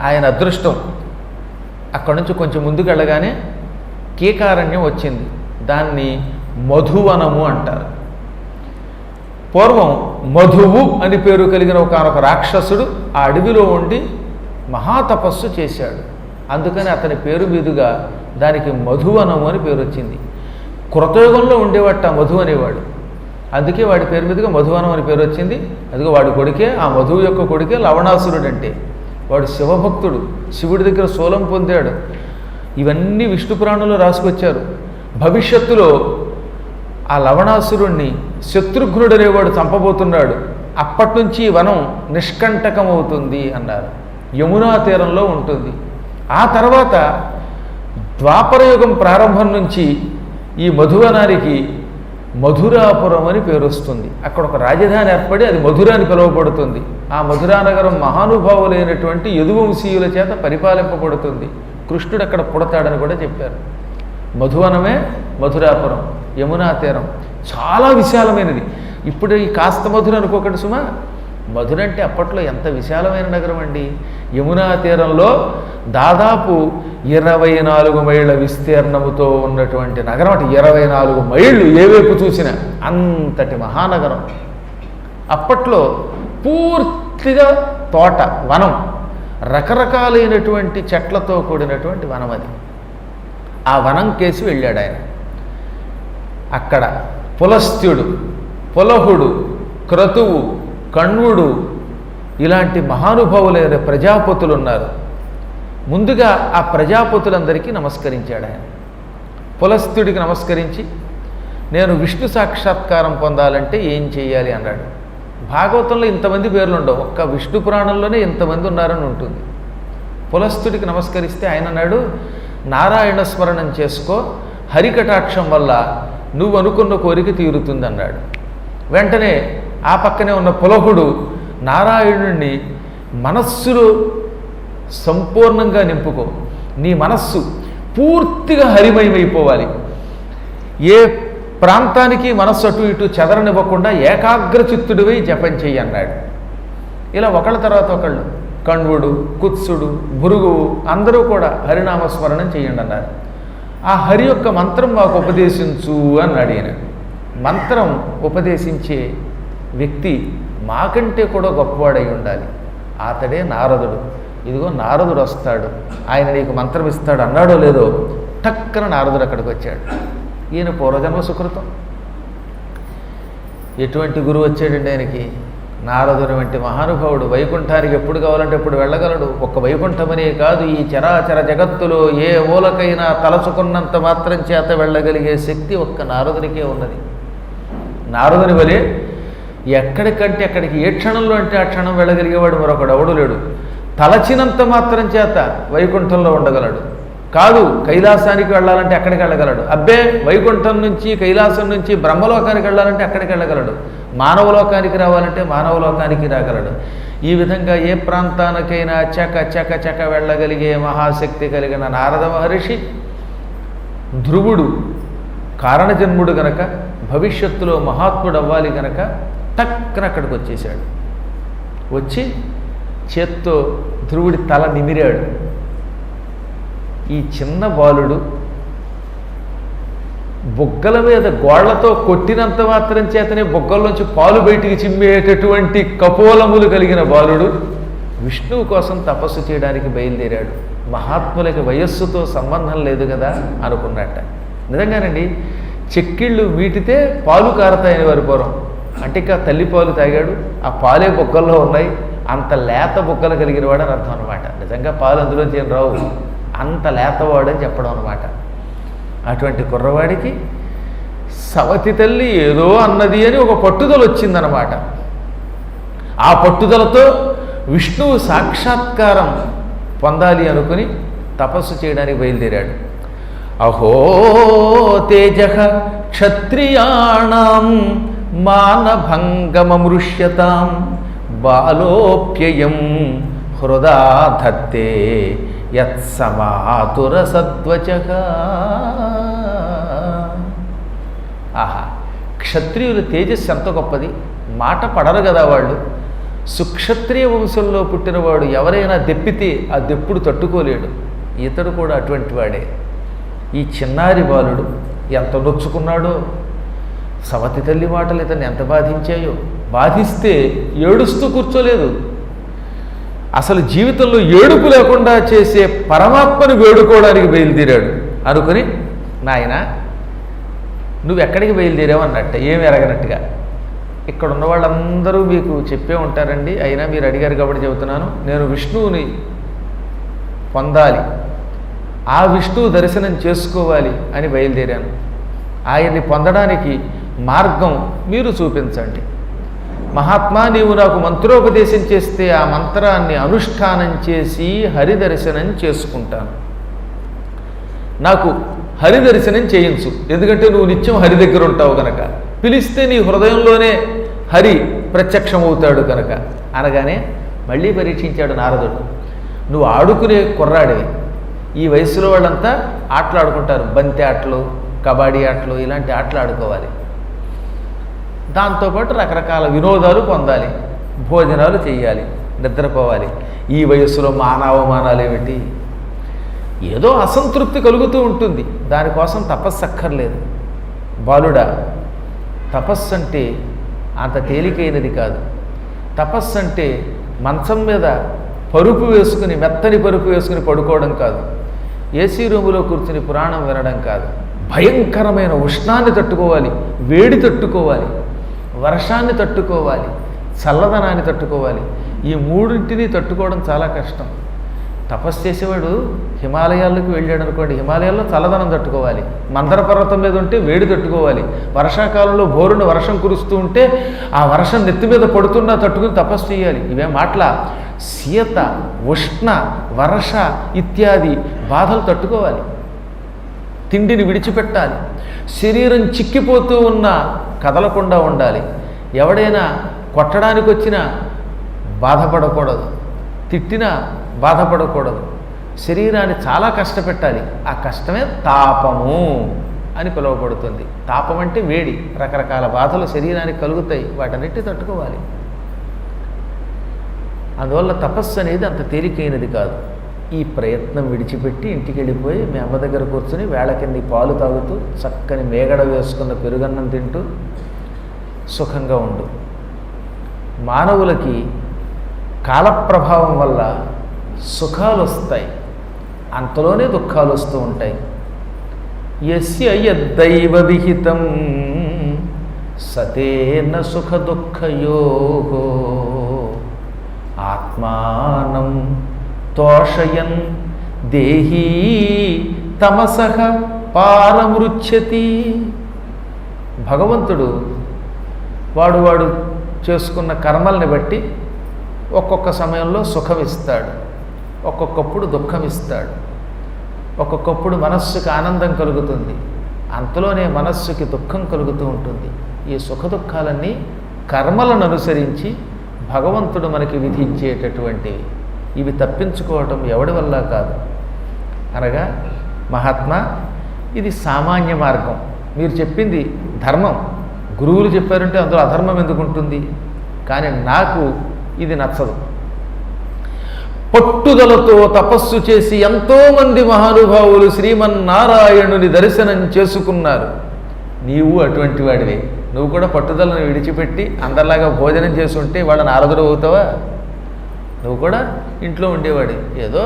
ఆయన అదృష్టం. అక్కడి నుంచి కొంచెం ముందుకు వెళ్ళగానే కీకారణ్యం వచ్చింది. దాన్ని మధువనము అంటారు. పూర్వం మధువు అని పేరు కలిగిన ఒకనొక రాక్షసుడు ఆ అడవిలో ఉండి మహాతపస్సు చేశాడు. అందుకని అతని పేరు మీదుగా దానికి మధువనము అని పేరు వచ్చింది. కృతయుగంలో ఉండేవాట మధు అనేవాడు, అందుకే వాడి పేరు మీదుగా మధువనం అని పేరు వచ్చింది. అదిగో వాడి కొడుకే, ఆ మధువు యొక్క కొడుకే లవణాసురుడు. అంటే వాడు శివభక్తుడు, శివుడి దగ్గర శూలం పొందాడు. ఇవన్నీ విష్ణు పురాణంలో రాసుకొచ్చారు. భవిష్యత్తులో ఆ లవణాసురుణ్ణి శత్రుఘ్నుడు అనేవాడు చంపబోతున్నాడు. అప్పటి నుంచి ఈ వనం నిష్కంటకమవుతుంది అన్నారు. యమునా తీరంలో ఉంటుంది. ఆ తర్వాత ద్వాపరయుగం ప్రారంభం నుంచి ఈ మధువనానికి మధురాపురం అని పేరు వస్తుంది. అక్కడ ఒక రాజధాని ఏర్పడి అది మధుర అని పిలువబడుతుంది. ఆ మధురా నగరం మహానుభావులైనటువంటి యదువంశీయుల చేత పరిపాలింపబడుతుంది. కృష్ణుడు అక్కడ పుడతాడని కూడా చెప్పారు. మధువనమే మధురాపురం, యమునా తీరం. చాలా విశాలమైనది. ఇప్పుడు ఈ కాస్త మధుర అనుకోకండి సుమా, మధుర అంటే అప్పట్లో ఎంత విశాలమైన నగరం అండి. యమునా తీరంలో దాదాపు 24 మైళ్ళ విస్తీర్ణముతో ఉన్నటువంటి నగరం. అంటే 24 మైళ్ళు ఏ వైపు చూసినా అంతటి మహానగరం. అప్పట్లో పూర్తిగా తోట, వనం, రకరకాలైనటువంటి చెట్లతో కూడినటువంటి వనం అది. ఆ వనం కేసి వెళ్ళాడు ఆయన. అక్కడ పులస్త్యుడు, పులహుడు, క్రతువు, కణ్వుడు ఇలాంటి మహానుభావులైన ప్రజాపతులు ఉన్నారు. ముందుగా ఆ ప్రజాపతులందరికీ నమస్కరించాడు ఆయన. పులస్త్యుడికి నమస్కరించి, నేను విష్ణు సాక్షాత్కారం పొందాలంటే ఏం చేయాలి అన్నాడు. భాగవతంలో ఇంతమంది పేర్లు ఉండవు, ఒక్క విష్ణు పురాణంలోనే ఇంతమంది ఉన్నారని ఉంటుంది. పులస్త్యుడికి నమస్కరిస్తే ఆయన అన్నాడు, నారాయణ స్మరణం చేసుకో, హరికటాక్షం వల్ల నువ్వు అనుకున్న కోరిక తీరుతుంది అన్నాడు. వెంటనే ఆ పక్కనే ఉన్న పులహుడు నారాయణుణ్ణి మనస్సులో సంపూర్ణంగా నింపుకో, నీ మనస్సు పూర్తిగా హరిమయమైపోవాలి, ఏ ప్రాంతానికి మనస్సు అటు ఇటు చెదరనివ్వకుండా ఏకాగ్రచిత్తుడివై జపం చెయ్యి అన్నాడు. ఇలా ఒకళ్ళ తర్వాత ఒకళ్ళు, కణ్వుడు, కుత్సుడు, భృగువు అందరూ కూడా హరినామస్మరణం చేయండి అన్నారు. ఆ హరి యొక్క మంత్రం మాకు ఉపదేశించు అన్నాడు ఈయన. మంత్రం ఉపదేశించే వ్యక్తి మాకంటే కూడా గొప్పవాడై ఉండాలి. అతడే నారదుడు. ఇదిగో నారదుడు వస్తాడు, ఆయన నీకు మంత్రం ఇస్తాడు అన్నాడో లేదో, టక్కన నారదుడు అక్కడికి వచ్చాడు. ఈయన పూర్వజన్మ సుకృతం. ఎటువంటి గురువు వచ్చాడండి ఆయనకి? నారదుని వంటి మహానుభావుడు. వైకుంఠానికి ఎప్పుడు కావాలంటే ఎప్పుడు వెళ్ళగలడు. ఒక్క వైకుంఠమనే కాదు, ఈ చరాచర జగత్తులో ఏ మూలకైనా తలచుకున్నంత మాత్రం చేత వెళ్ళగలిగే శక్తి ఒక్క నారదునికే ఉన్నది. నారదుని వలె ఎక్కడికంటే అక్కడికి ఏ క్షణంలో అంటే ఆ క్షణం వెళ్ళగలిగేవాడు మరొకడు ఎవడు లేడు. తలచినంత మాత్రం చేత వైకుంఠంలో ఉండగలడు. కాదు, కైలాసానికి వెళ్ళాలంటే అక్కడికి వెళ్ళగలడు. అబ్బే, వైకుంఠం నుంచి కైలాసం నుంచి బ్రహ్మలోకానికి వెళ్ళాలంటే అక్కడికి వెళ్ళగలడు. మానవలోకానికి రావాలంటే మానవలోకానికి రాగలడు. ఈ విధంగా ఏ ప్రాంతానికైనా చక చక చక వెళ్ళగలిగే మహాశక్తి కలిగిన నారద మహర్షి ధ్రువుడు కారణజన్ముడు గనక, భవిష్యత్తులో మహాత్ముడు అవ్వాలి గనక టక్కన అక్కడికి వచ్చేసాడు. వచ్చి చేత్తో ధ్రువుడి తల నిమిరాడు. ఈ చిన్న బాలుడు బొగ్గల మీద గోళ్లతో కొట్టినంత మాత్రం చేతనే బొగ్గల్లోంచి పాలు బయటికి చిమ్మేటటువంటి కపోలములు కలిగిన బాలుడు విష్ణువు కోసం తపస్సు చేయడానికి బయలుదేరాడు. మహాత్ములకి వయస్సుతో సంబంధం లేదు కదా అనుకున్నట్ట. నిజంగానండి, చెక్కిళ్ళు వీటితే పాలు కారతాయని వారి పూర్వం. అంటే ఇక తల్లి పాలు తాగాడు, ఆ పాలే బొగ్గల్లో ఉన్నాయి, అంత లేత బొగ్గలు కలిగిన వాడు అని అర్థం అనమాట. నిజంగా పాలు అందులోంచి ఏం రావు, అంత లేతవాడు అని చెప్పడం అనమాట. అటువంటి కుర్రవాడికి సవతి తల్లి ఏదో అన్నది అని ఒక పట్టుదల వచ్చిందనమాట. ఆ పట్టుదలతో విష్ణువు సాక్షాత్కారం పొందాలి అనుకుని తపస్సు చేయడానికి బయలుదేరాడు. అహో తేజ క్షత్రియాణం మానభంగమమృష్యతాం బాలోప్యయం హృదా ధత్తే యత్సమాతుర సద్వచక. ఆహా, క్షత్రియుల తేజస్సు ఎంత గొప్పది! మాట పడరు కదా వాళ్ళు. సుక్షత్రియ వంశంలో పుట్టినవాడు ఎవరైనా దెప్పితే ఆ దెప్పుడు తట్టుకోలేడు. ఇతడు కూడా అటువంటి వాడే. ఈ చిన్నారి బాలుడు ఎంత నొచ్చుకున్నాడో, సవతి తల్లి మాటలు ఇతన్ని ఎంత బాధించాయో. బాధిస్తే ఏడుస్తూ కూర్చోలేదు. అసలు జీవితంలో ఏడుపు లేకుండా చేసే పరమాత్మను వేడుకోవడానికి బయలుదేరాడు. అనుకుని, నాయన నువ్వెక్కడికి బయలుదేరావు అన్నట్ట, ఏమి ఎరగనట్టుగా. ఇక్కడ ఉన్న వాళ్ళందరూ మీకు చెప్పే ఉంటారండి, అయినా మీరు అడిగారు కాబట్టి చెబుతున్నాను. నేను విష్ణువుని పొందాలి, ఆ విష్ణువు దర్శనం చేసుకోవాలి అని బయలుదేరాను. ఆయన్ని పొందడానికి మార్గం మీరు చూపించండి. మహాత్మా, నీవు నాకు మంత్రోపదేశం చేస్తే ఆ మంత్రాన్ని అనుష్ఠానం చేసి హరిదర్శనం చేసుకుంటాను. నాకు హరిదర్శనం చేయించు, ఎందుకంటే నువ్వు నిత్యం హరి దగ్గర ఉంటావు కనుక. పిలిస్తే నీ హృదయంలోనే హరి ప్రత్యక్షమవుతాడు కనుక. అనగానే మళ్ళీ పరీక్షించాడు నారదుడు. నువ్వు ఆడుకునే కుర్రాడివి. ఈ వయసులో వాళ్ళంతా ఆటలు ఆడుకుంటారు, బంతి ఆటలు, కబడ్డీ ఆటలు, ఇలాంటి ఆటలు ఆడుకోవాలి. దాంతోపాటు రకరకాల వినోదాలు పొందాలి, భోజనాలు చేయాలి, నిద్రపోవాలి. ఈ వయస్సులో మానవమానాలు ఏమిటి? ఏదో అసంతృప్తి కలుగుతూ ఉంటుంది, దానికోసం తపస్సు అక్కర్లేదు. బాలుడా, తపస్సు అంటే అంత తేలికైనది కాదు. తపస్సు అంటే మంచం మీద పరుపు వేసుకుని, మెత్తని పరుపు వేసుకుని పడుకోవడం కాదు. ఏసీ రూములో కూర్చుని పురాణం వినడం కాదు. భయంకరమైన ఉష్ణాన్ని తట్టుకోవాలి, వేడి తట్టుకోవాలి, వర్షాన్ని తట్టుకోవాలి, చల్లదనాన్ని తట్టుకోవాలి. ఈ మూడింటిని తట్టుకోవడం చాలా కష్టం. తపస్సు చేసేవాడు హిమాలయాల్లోకి వెళ్ళాడు అనుకోండి, హిమాలయాల్లో చల్లదనం తట్టుకోవాలి, మందర పర్వతం మీద ఉంటే వేడి తట్టుకోవాలి, వర్షాకాలంలో బోరున వర్షం కురుస్తూ ఉంటే ఆ వర్షం నెత్తి మీద పడుతున్నా తట్టుకుని తపస్సు చేయాలి. ఇవే మాటల శీత, ఉష్ణ, వర్ష ఇత్యాది బాధలు తట్టుకోవాలి. తిండిని విడిచిపెట్టాలి. శరీరం చిక్కిపోతూ ఉన్నా కదలకుండా ఉండాలి. ఎవడైనా కొట్టడానికి వచ్చినా బాధపడకూడదు, తిట్టినా బాధపడకూడదు. శరీరాన్ని చాలా కష్టపెట్టాలి. ఆ కష్టమే తాపము అని పిలువబడుతుంది. తాపం అంటే వేడి. రకరకాల బాధలు శరీరానికి కలుగుతాయి, వాటన్నిటి తట్టుకోవాలి. అందువల్ల తపస్సు అనేది అంత తేలికైనది కాదు. ఈ ప్రయత్నం విడిచిపెట్టి ఇంటికి వెళ్ళిపోయి మీ అమ్మ దగ్గర కూర్చొని వేళకిన్ని పాలు తాగుతూ చక్కని మేగడ వేసుకున్న పెరుగన్నం తింటూ సుఖంగా ఉండు. మానవులకి కాలప్రభావం వల్ల సుఖాలు వస్తాయి, అంతలోనే దుఃఖాలు వస్తూ ఉంటాయి. యస్య యద్దైవ విహితం సతేన సుఖ దుఃఖయోః ఆత్మానం తోషయన్ దేహీ తమసః పారమృచ్యతి. భగవంతుడు వాడు చేసుకున్న కర్మల్ని బట్టి ఒక్కొక్క సమయంలో సుఖం ఇస్తాడు, ఒక్కొక్కప్పుడు దుఃఖం ఇస్తాడు. ఒక్కొక్కప్పుడు మనస్సుకి ఆనందం కలుగుతుంది, అంతలోనే మనస్సుకి దుఃఖం కలుగుతూ ఉంటుంది. ఈ సుఖ దుఃఖాలన్నీ కర్మలను అనుసరించి భగవంతుడు మనకి విధించేటటువంటివి. ఇవి తప్పించుకోవటం ఎవడి వల్ల కాదు. అనగా మహాత్మా, ఇది సామాన్య మార్గం. మీరు చెప్పింది ధర్మం, గురువులు చెప్పారంటే అందులో అధర్మం ఎందుకు ఉంటుంది? కానీ నాకు ఇది నచ్చదు. పట్టుదలతో తపస్సు చేసి ఎంతోమంది మహానుభావులు శ్రీమన్నారాయణుని దర్శనం చేసుకున్నారు. నీవు అటువంటి వాడివే. నువ్వు కూడా పట్టుదలను విడిచిపెట్టి అందరిలాగా భోజనం చేసి ఉంటే వాళ్ళ నారదుడు అవుతావా? నువ్వు కూడా ఇంట్లో ఉండేవాడి, ఏదో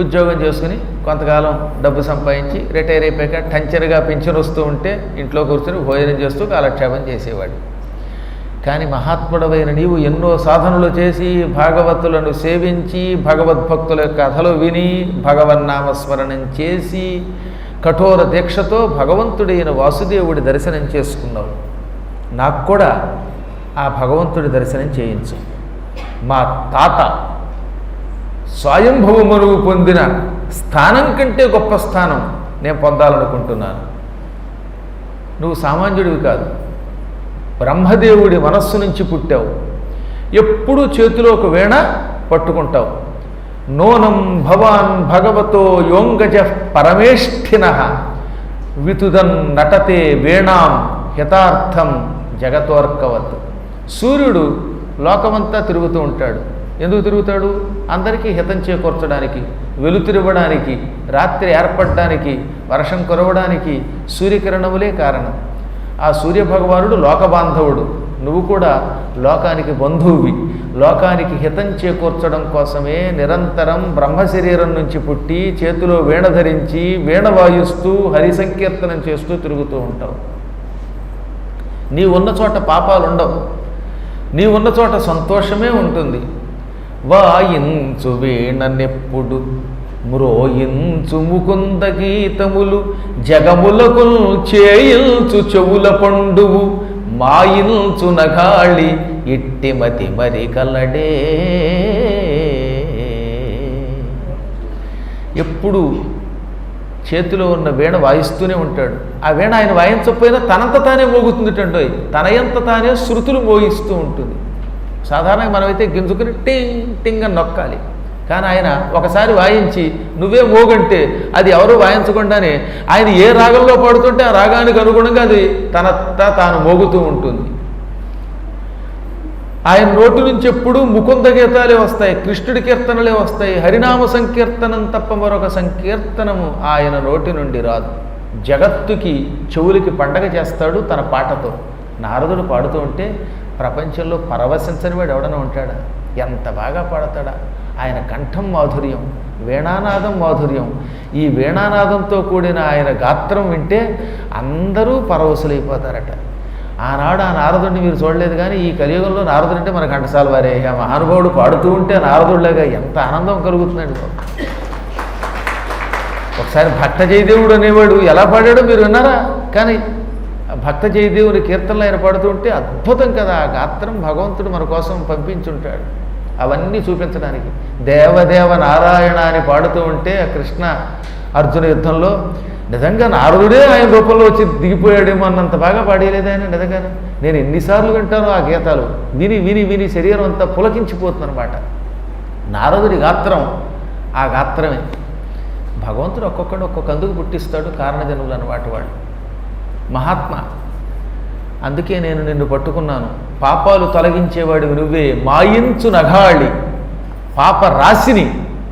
ఉద్యోగం చేసుకుని కొంతకాలం డబ్బు సంపాదించి రిటైర్ అయిపోయాక టంచర్గా పెన్షన్ వస్తూ ఉంటే ఇంట్లో కూర్చొని భోజనం చేస్తూ కాలక్షేపం చేసేవాడు. కానీ మహాత్ముడవైన నీవు ఎన్నో సాధనలు చేసి భాగవతులను సేవించి భగవద్భక్తుల కథలు విని భగవన్నామస్మరణం చేసి కఠోర దీక్షతో భగవంతుడైన వాసుదేవుడి దర్శనం చేసుకున్నావు. నాకు కూడా ఆ భగవంతుడి దర్శనం చేయించు. మా తాత స్వయంభవమును పొందిన స్థానం కంటే గొప్ప స్థానం నేను పొందాలనుకుంటున్నాను. నువ్వు సామాన్యుడివి కాదు, బ్రహ్మదేవుడి మనస్సు నుంచి పుట్టావు. ఎప్పుడూ చేతిలో ఒక వీణ పట్టుకుంటావు. నూనం భవాన్ భగవతో యోంగజ పరమేష్ఠిన వితుదన్ నటతే వీణాం హితార్థం జగతోర్కవత్. సూర్యుడు లోకమంతా తిరుగుతూ ఉంటాడు. ఎందుకు తిరుగుతాడు? అందరికీ హితం చేకూర్చడానికి, వెలుతురివ్వడానికి, రాత్రి ఏర్పడడానికి, వర్షం కురవడానికి సూర్యకిరణములే కారణం. ఆ సూర్యభగవానుడు లోకబాంధవుడు, నువ్వు కూడా లోకానికి బంధువువి. లోకానికి హితం చేకూర్చడం కోసమే నిరంతరం బ్రహ్మశరీరం నుంచి పుట్టి చేతిలో వీణ ధరించి వీణ వాయిస్తూ హరి సంకీర్తనం చేస్తూ తిరుగుతూ ఉంటావు. నీ ఉన్న చోట పాపాలు ఉండవు, నీ ఉన్న చోట సంతోషమే ఉంటుంది. వాయించు వీణనెప్పుడు మ్రోయించు ముకుంద గీతములు జగములకు చేయించు చెవుల పండువు మాయించు నగాళి ఇట్టిమతి మరి కలడే. ఎప్పుడు చేతిలో ఉన్న వీణ వాయిస్తూనే ఉంటాడు. ఆ వీణ ఆయన వాయించకపోయినా తనంత తానే మోగుతుందిటండోయ్, తనయంత తానే శృతులు మోగిస్తూ ఉంటుంది. సాధారణంగా మనమైతే గింజుకుని టింగ్ టింగ్ అని నొక్కాలి, కానీ ఆయన ఒకసారి వాయించి నువ్వే మోగంటే అది ఎవరు వాయించకుండానే ఆయన ఏ రాగంలో పాడుతుంటే ఆ రాగానికి అనుగుణంగా అది తనంతా తాను మోగుతూ ఉంటుంది. ఆయన నోటి నుంచి ఎప్పుడూ ముకుంద గీతాలే వస్తాయి, కృష్ణుడి కీర్తనలే వస్తాయి. హరినామ సంకీర్తనం తప్ప మరొక సంకీర్తనము ఆయన నోటి నుండి రాదు. జగత్తుకి చెవులకి పండగ చేస్తాడు తన పాటతో. నారదుడు పాడుతూ ఉంటే ప్రపంచంలో పరవశించని వాడు ఎవడన్నా ఉంటాడా? ఎంత బాగా పాడతాడా! ఆయన కంఠం మాధుర్యం, వీణానాదం మాధుర్యం. ఈ వీణానాదంతో కూడిన ఆయన గాత్రం వింటే అందరూ పరవశులైపోతారట. ఆనాడు ఆ నారదుడిని మీరు చూడలేదు, కానీ ఈ కలియుగంలో నారదుడు అంటే మన ఘంటసాల వారే. ఆ మహానుభావుడు పాడుతూ ఉంటే నారదుడిలాగా ఎంత ఆనందం కలుగుతుందండి. ఒకసారి భక్త జయదేవుడు అనేవాడు ఎలా పాడాడో మీరు విన్నారా? కానీ భక్త జయదేవుని కీర్తనలు ఆయన పాడుతూ ఉంటే అద్భుతం కదా. ఆ గాత్రం భగవంతుడు మన కోసం పంపించుంటాడు అవన్నీ చూపించడానికి. దేవదేవ నారాయణ అని పాడుతూ ఉంటే ఆ కృష్ణ అర్జున యుద్ధంలో నిజంగా నారదుడే ఆయన రూపంలో వచ్చి దిగిపోయాడేమో అన్నంత బాగా పాడేయలేదు ఆయన. నిజంగానే నేను ఎన్నిసార్లు వింటానో ఆ గీతాలు, విని విని విని శరీరం అంతా పులకించిపోతుంది అనమాట. నారదుడి గాత్రం ఆ గాత్రమే. భగవంతుడు ఒక్కొక్కడు ఒక్కొక్క అందుకు పుట్టిస్తాడు, కారణజనులు అన్నమాట వాళ్ళు. మహాత్మ, అందుకే నేను నిన్ను పట్టుకున్నాను. పాపాలు తొలగించేవాడివి నువ్వే. మాయించు నగాళి, పాప రాశిని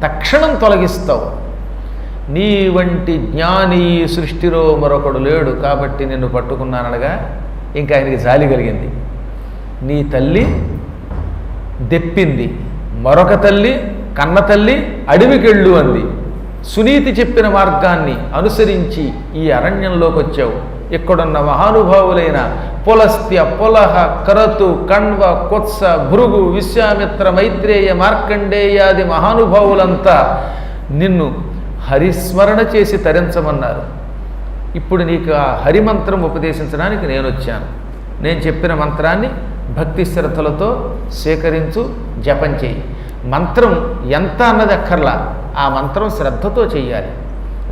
తక్షణం తొలగిస్తావు. నీ వంటి జ్ఞాని సృష్టిలో మరొకడు లేడు, కాబట్టి నిన్ను పట్టుకున్నాననగా ఇంకా ఆయనకి జాలి కలిగింది. నీ తల్లి దెప్పింది, మరొక తల్లి కన్న తల్లి అడవికెళ్ళు అంది. సునీతి చెప్పిన మార్గాన్ని అనుసరించి ఈ అరణ్యంలోకి వచ్చావు. ఇక్కడున్న మహానుభావులైన పులస్త్య, పులహ, కరతు, కణ్వ, కొత్స, భృగు, విశ్వామిత్ర, మైత్రేయ, మార్కండేయాది మహానుభావులంతా నిన్ను హరిస్మరణ చేసి తరించమన్నారు. ఇప్పుడు నీకు ఆ హరిమంత్రం ఉపదేశించడానికి నేను వచ్చాను. నేను చెప్పిన మంత్రాన్ని భక్తి శ్రద్ధలతో స్వీకరించు, జపం చేయి. మంత్రం ఎంత అన్నది అక్కర్లా, ఆ మంత్రం శ్రద్ధతో చెయ్యాలి.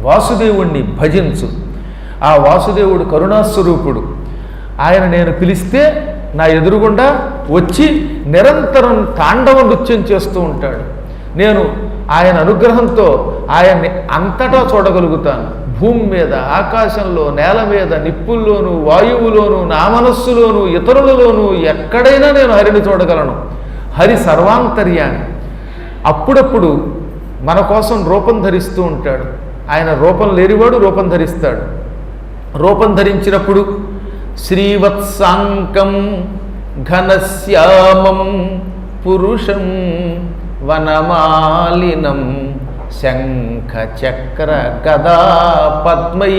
వాసుదేవుణ్ణి భజించు. ఆ వాసుదేవుడు కరుణాస్వరూపుడు. ఆయన నేను పిలిస్తే నా ఎదురుగుండా వచ్చి నిరంతరం తాండవ నృత్యం చేస్తూ ఉంటాడు. నేను ఆయన అనుగ్రహంతో ఆయన్ని అంతటా చూడగలుగుతాను. భూమి మీద, ఆకాశంలో, నేల మీద, నిప్పుల్లోనూ, వాయువులోనూ, నా మనస్సులోనూ, ఇతరులలోనూ ఎక్కడైనా నేను హరిని చూడగలను. హరి సర్వాంతర్యాన్ని. అప్పుడప్పుడు మన కోసం రూపం ధరిస్తూ ఉంటాడు. ఆయన రూపం లేనివాడు రూపం ధరిస్తాడు. రూపం ధరించినప్పుడు శ్రీవత్సాంకం ఘనశ్యామం పురుషం వనమాలినం శంఖ చక్ర గదా పద్మై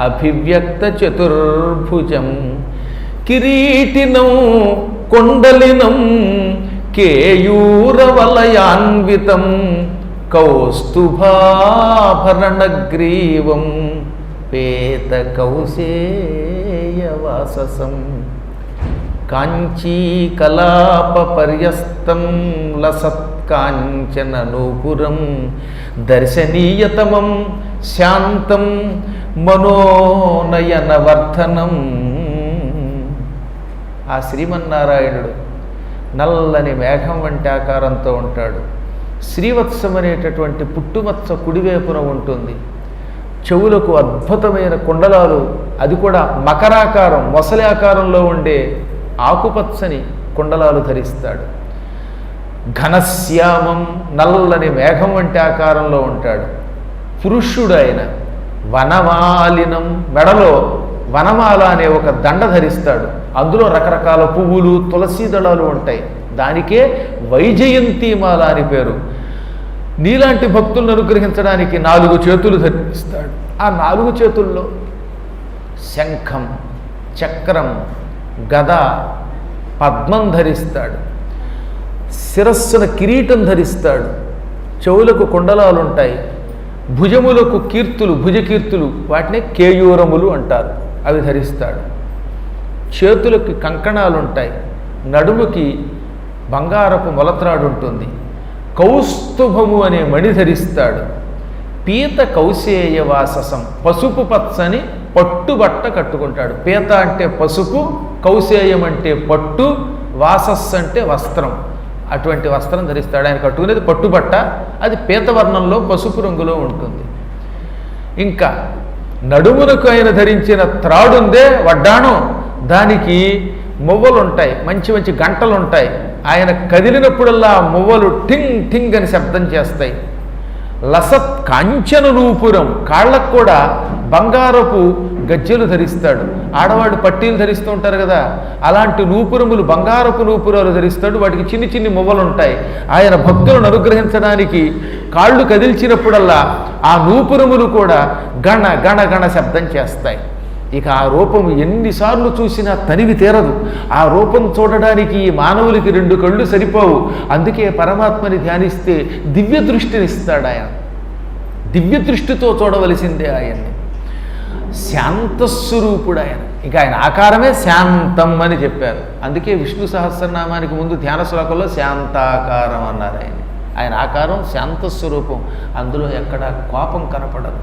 అభివ్యక్త చతుర్భుజం కిరీటినం కొండలినం కేయూరవలయాన్వితం కౌస్తుభాభరణగ్రీవం పేత కౌసేయవాససం కాంచీకలాప పర్యస్తం లసత్కాంచన నూపురం దర్శనీయతమం శాంతం మనోనయనవర్ధనం. ఆ శ్రీమన్నారాయణుడు నల్లని మేఘం వంటి ఆకారంతో ఉంటాడు. శ్రీవత్సం అనేటటువంటి పుట్టుమచ్చ కుడివైపున ఉంటుంది. చెవులకు అద్భుతమైన కుండలాలు, అది కూడా మకరాకారం, మొసలి ఆకారంలో ఉండే ఆకుపచ్చని కుండలాలు ధరిస్తాడు. ఘనశ్యామం, నల్లని మేఘం వంటి ఆకారంలో ఉంటాడు. పురుషుడు ఆయన. వనమాలినం, మెడలో వనమాల అనే ఒక దండ ధరిస్తాడు. అందులో రకరకాల పువ్వులు, తులసి దళాలు ఉంటాయి. దానికే వైజయంతిమాల అని పేరు. నీలాంటి భక్తులను అనుగ్రహించడానికి 4 చేతులు ధరిస్తాడు. ఆ 4 చేతుల్లో శంఖం, చక్రం, గద, పద్మం ధరిస్తాడు. శిరస్సున కిరీటం ధరిస్తాడు. చెవులకు కుండలాలు ఉంటాయి. భుజములకు కీర్తులు, భుజకీర్తులు, వాటినే కేయూరములు అంటారు, అవి ధరిస్తాడు. చేతులకి కంకణాలు ఉంటాయి. నడుముకి బంగారపు మొలత్రాడు ఉంటుంది. కౌస్తుభము అనే మణి ధరిస్తాడు. పీత కౌశేయ వాససం, పసుపు పచ్చని పట్టుబట్ట కట్టుకుంటాడు. పీత అంటే పసుపు, కౌశేయం అంటే పట్టు, వాసస్ అంటే వస్త్రం. అటువంటి వస్త్రం ధరిస్తాడు. ఆయన కట్టుకునేది పట్టుబట్ట, అది పీతవర్ణంలో పసుపు రంగులో ఉంటుంది. ఇంకా నడుమునకు ఆయన ధరించిన త్రాడుందే వడ్డాణం, దానికి మువ్వలు ఉంటాయి, మంచి మంచి గంటలు ఉంటాయి. ఆయన కదిలినప్పుడల్లా మువ్వలు ఠింగ్ ఠింగ్ అని శబ్దం చేస్తాయి. లసత్ కాంచన నూపురం, కాళ్ళకు కూడా బంగారపు గజ్జెలు ధరిస్తాడు. ఆడవాడు పట్టీలు ధరిస్తూ ఉంటారు కదా, అలాంటి నూపురములు, బంగారపు నూపురాలు ధరిస్తాడు. వాటికి చిన్ని చిన్ని మువ్వలు ఉంటాయి. ఆయన భక్తులను అనుగ్రహించడానికి కాళ్ళు కదిల్చినప్పుడల్లా ఆ నూపురములు కూడా గణ గణ గణ శబ్దం చేస్తాయి. ఇక ఆ రూపం ఎన్నిసార్లు చూసినా తనివి తీరదు. ఆ రూపం చూడడానికి ఈ మానవులకి 2 కళ్ళు సరిపోవు. అందుకే పరమాత్మని ధ్యానిస్తే దివ్య దృష్టినిస్తాడు ఆయన. దివ్య దృష్టితో చూడవలసిందే ఆయన్ని. శాంతస్వరూపుడు ఆయన. ఇక ఆయన ఆకారమే శాంతం అని చెప్పారు. అందుకే విష్ణు సహస్రనామానికి ముందు ధ్యాన శ్లోకంలో శాంతాకారం అన్నారు ఆయన. ఆయన ఆకారం శాంతస్వరూపం. అందులో ఎక్కడ కోపం కనపడదు.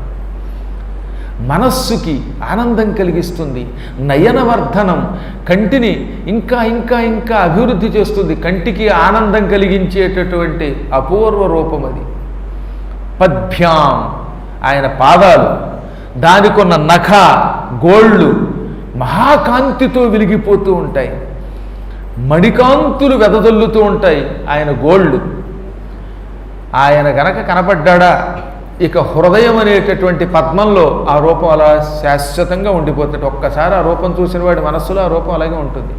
మనస్సుకి ఆనందం కలిగిస్తుంది. నయనవర్ధనం, కంటిని ఇంకా ఇంకా ఇంకా అభివృద్ధి చేస్తుంది. కంటికి ఆనందం కలిగించేటటువంటి అపూర్వ రూపం అది. పద్భ్యాం, ఆయన పాదాలు, దానికున్న నఖ గోళ్ళు మహాకాంతితో వెలిగిపోతూ ఉంటాయి. మణికాంతులు వెదజల్లుతూ ఉంటాయి ఆయన గోళ్ళు. ఆయన గనక కనపడ్డా ఇక హృదయం అనేటటువంటి పద్మంలో ఆ రూపం అలా శాశ్వతంగా ఉండిపోతుంది. ఒక్కసారి ఆ రూపం చూసిన వాడి మనస్సులో ఆ రూపం అలాగే ఉంటుంది.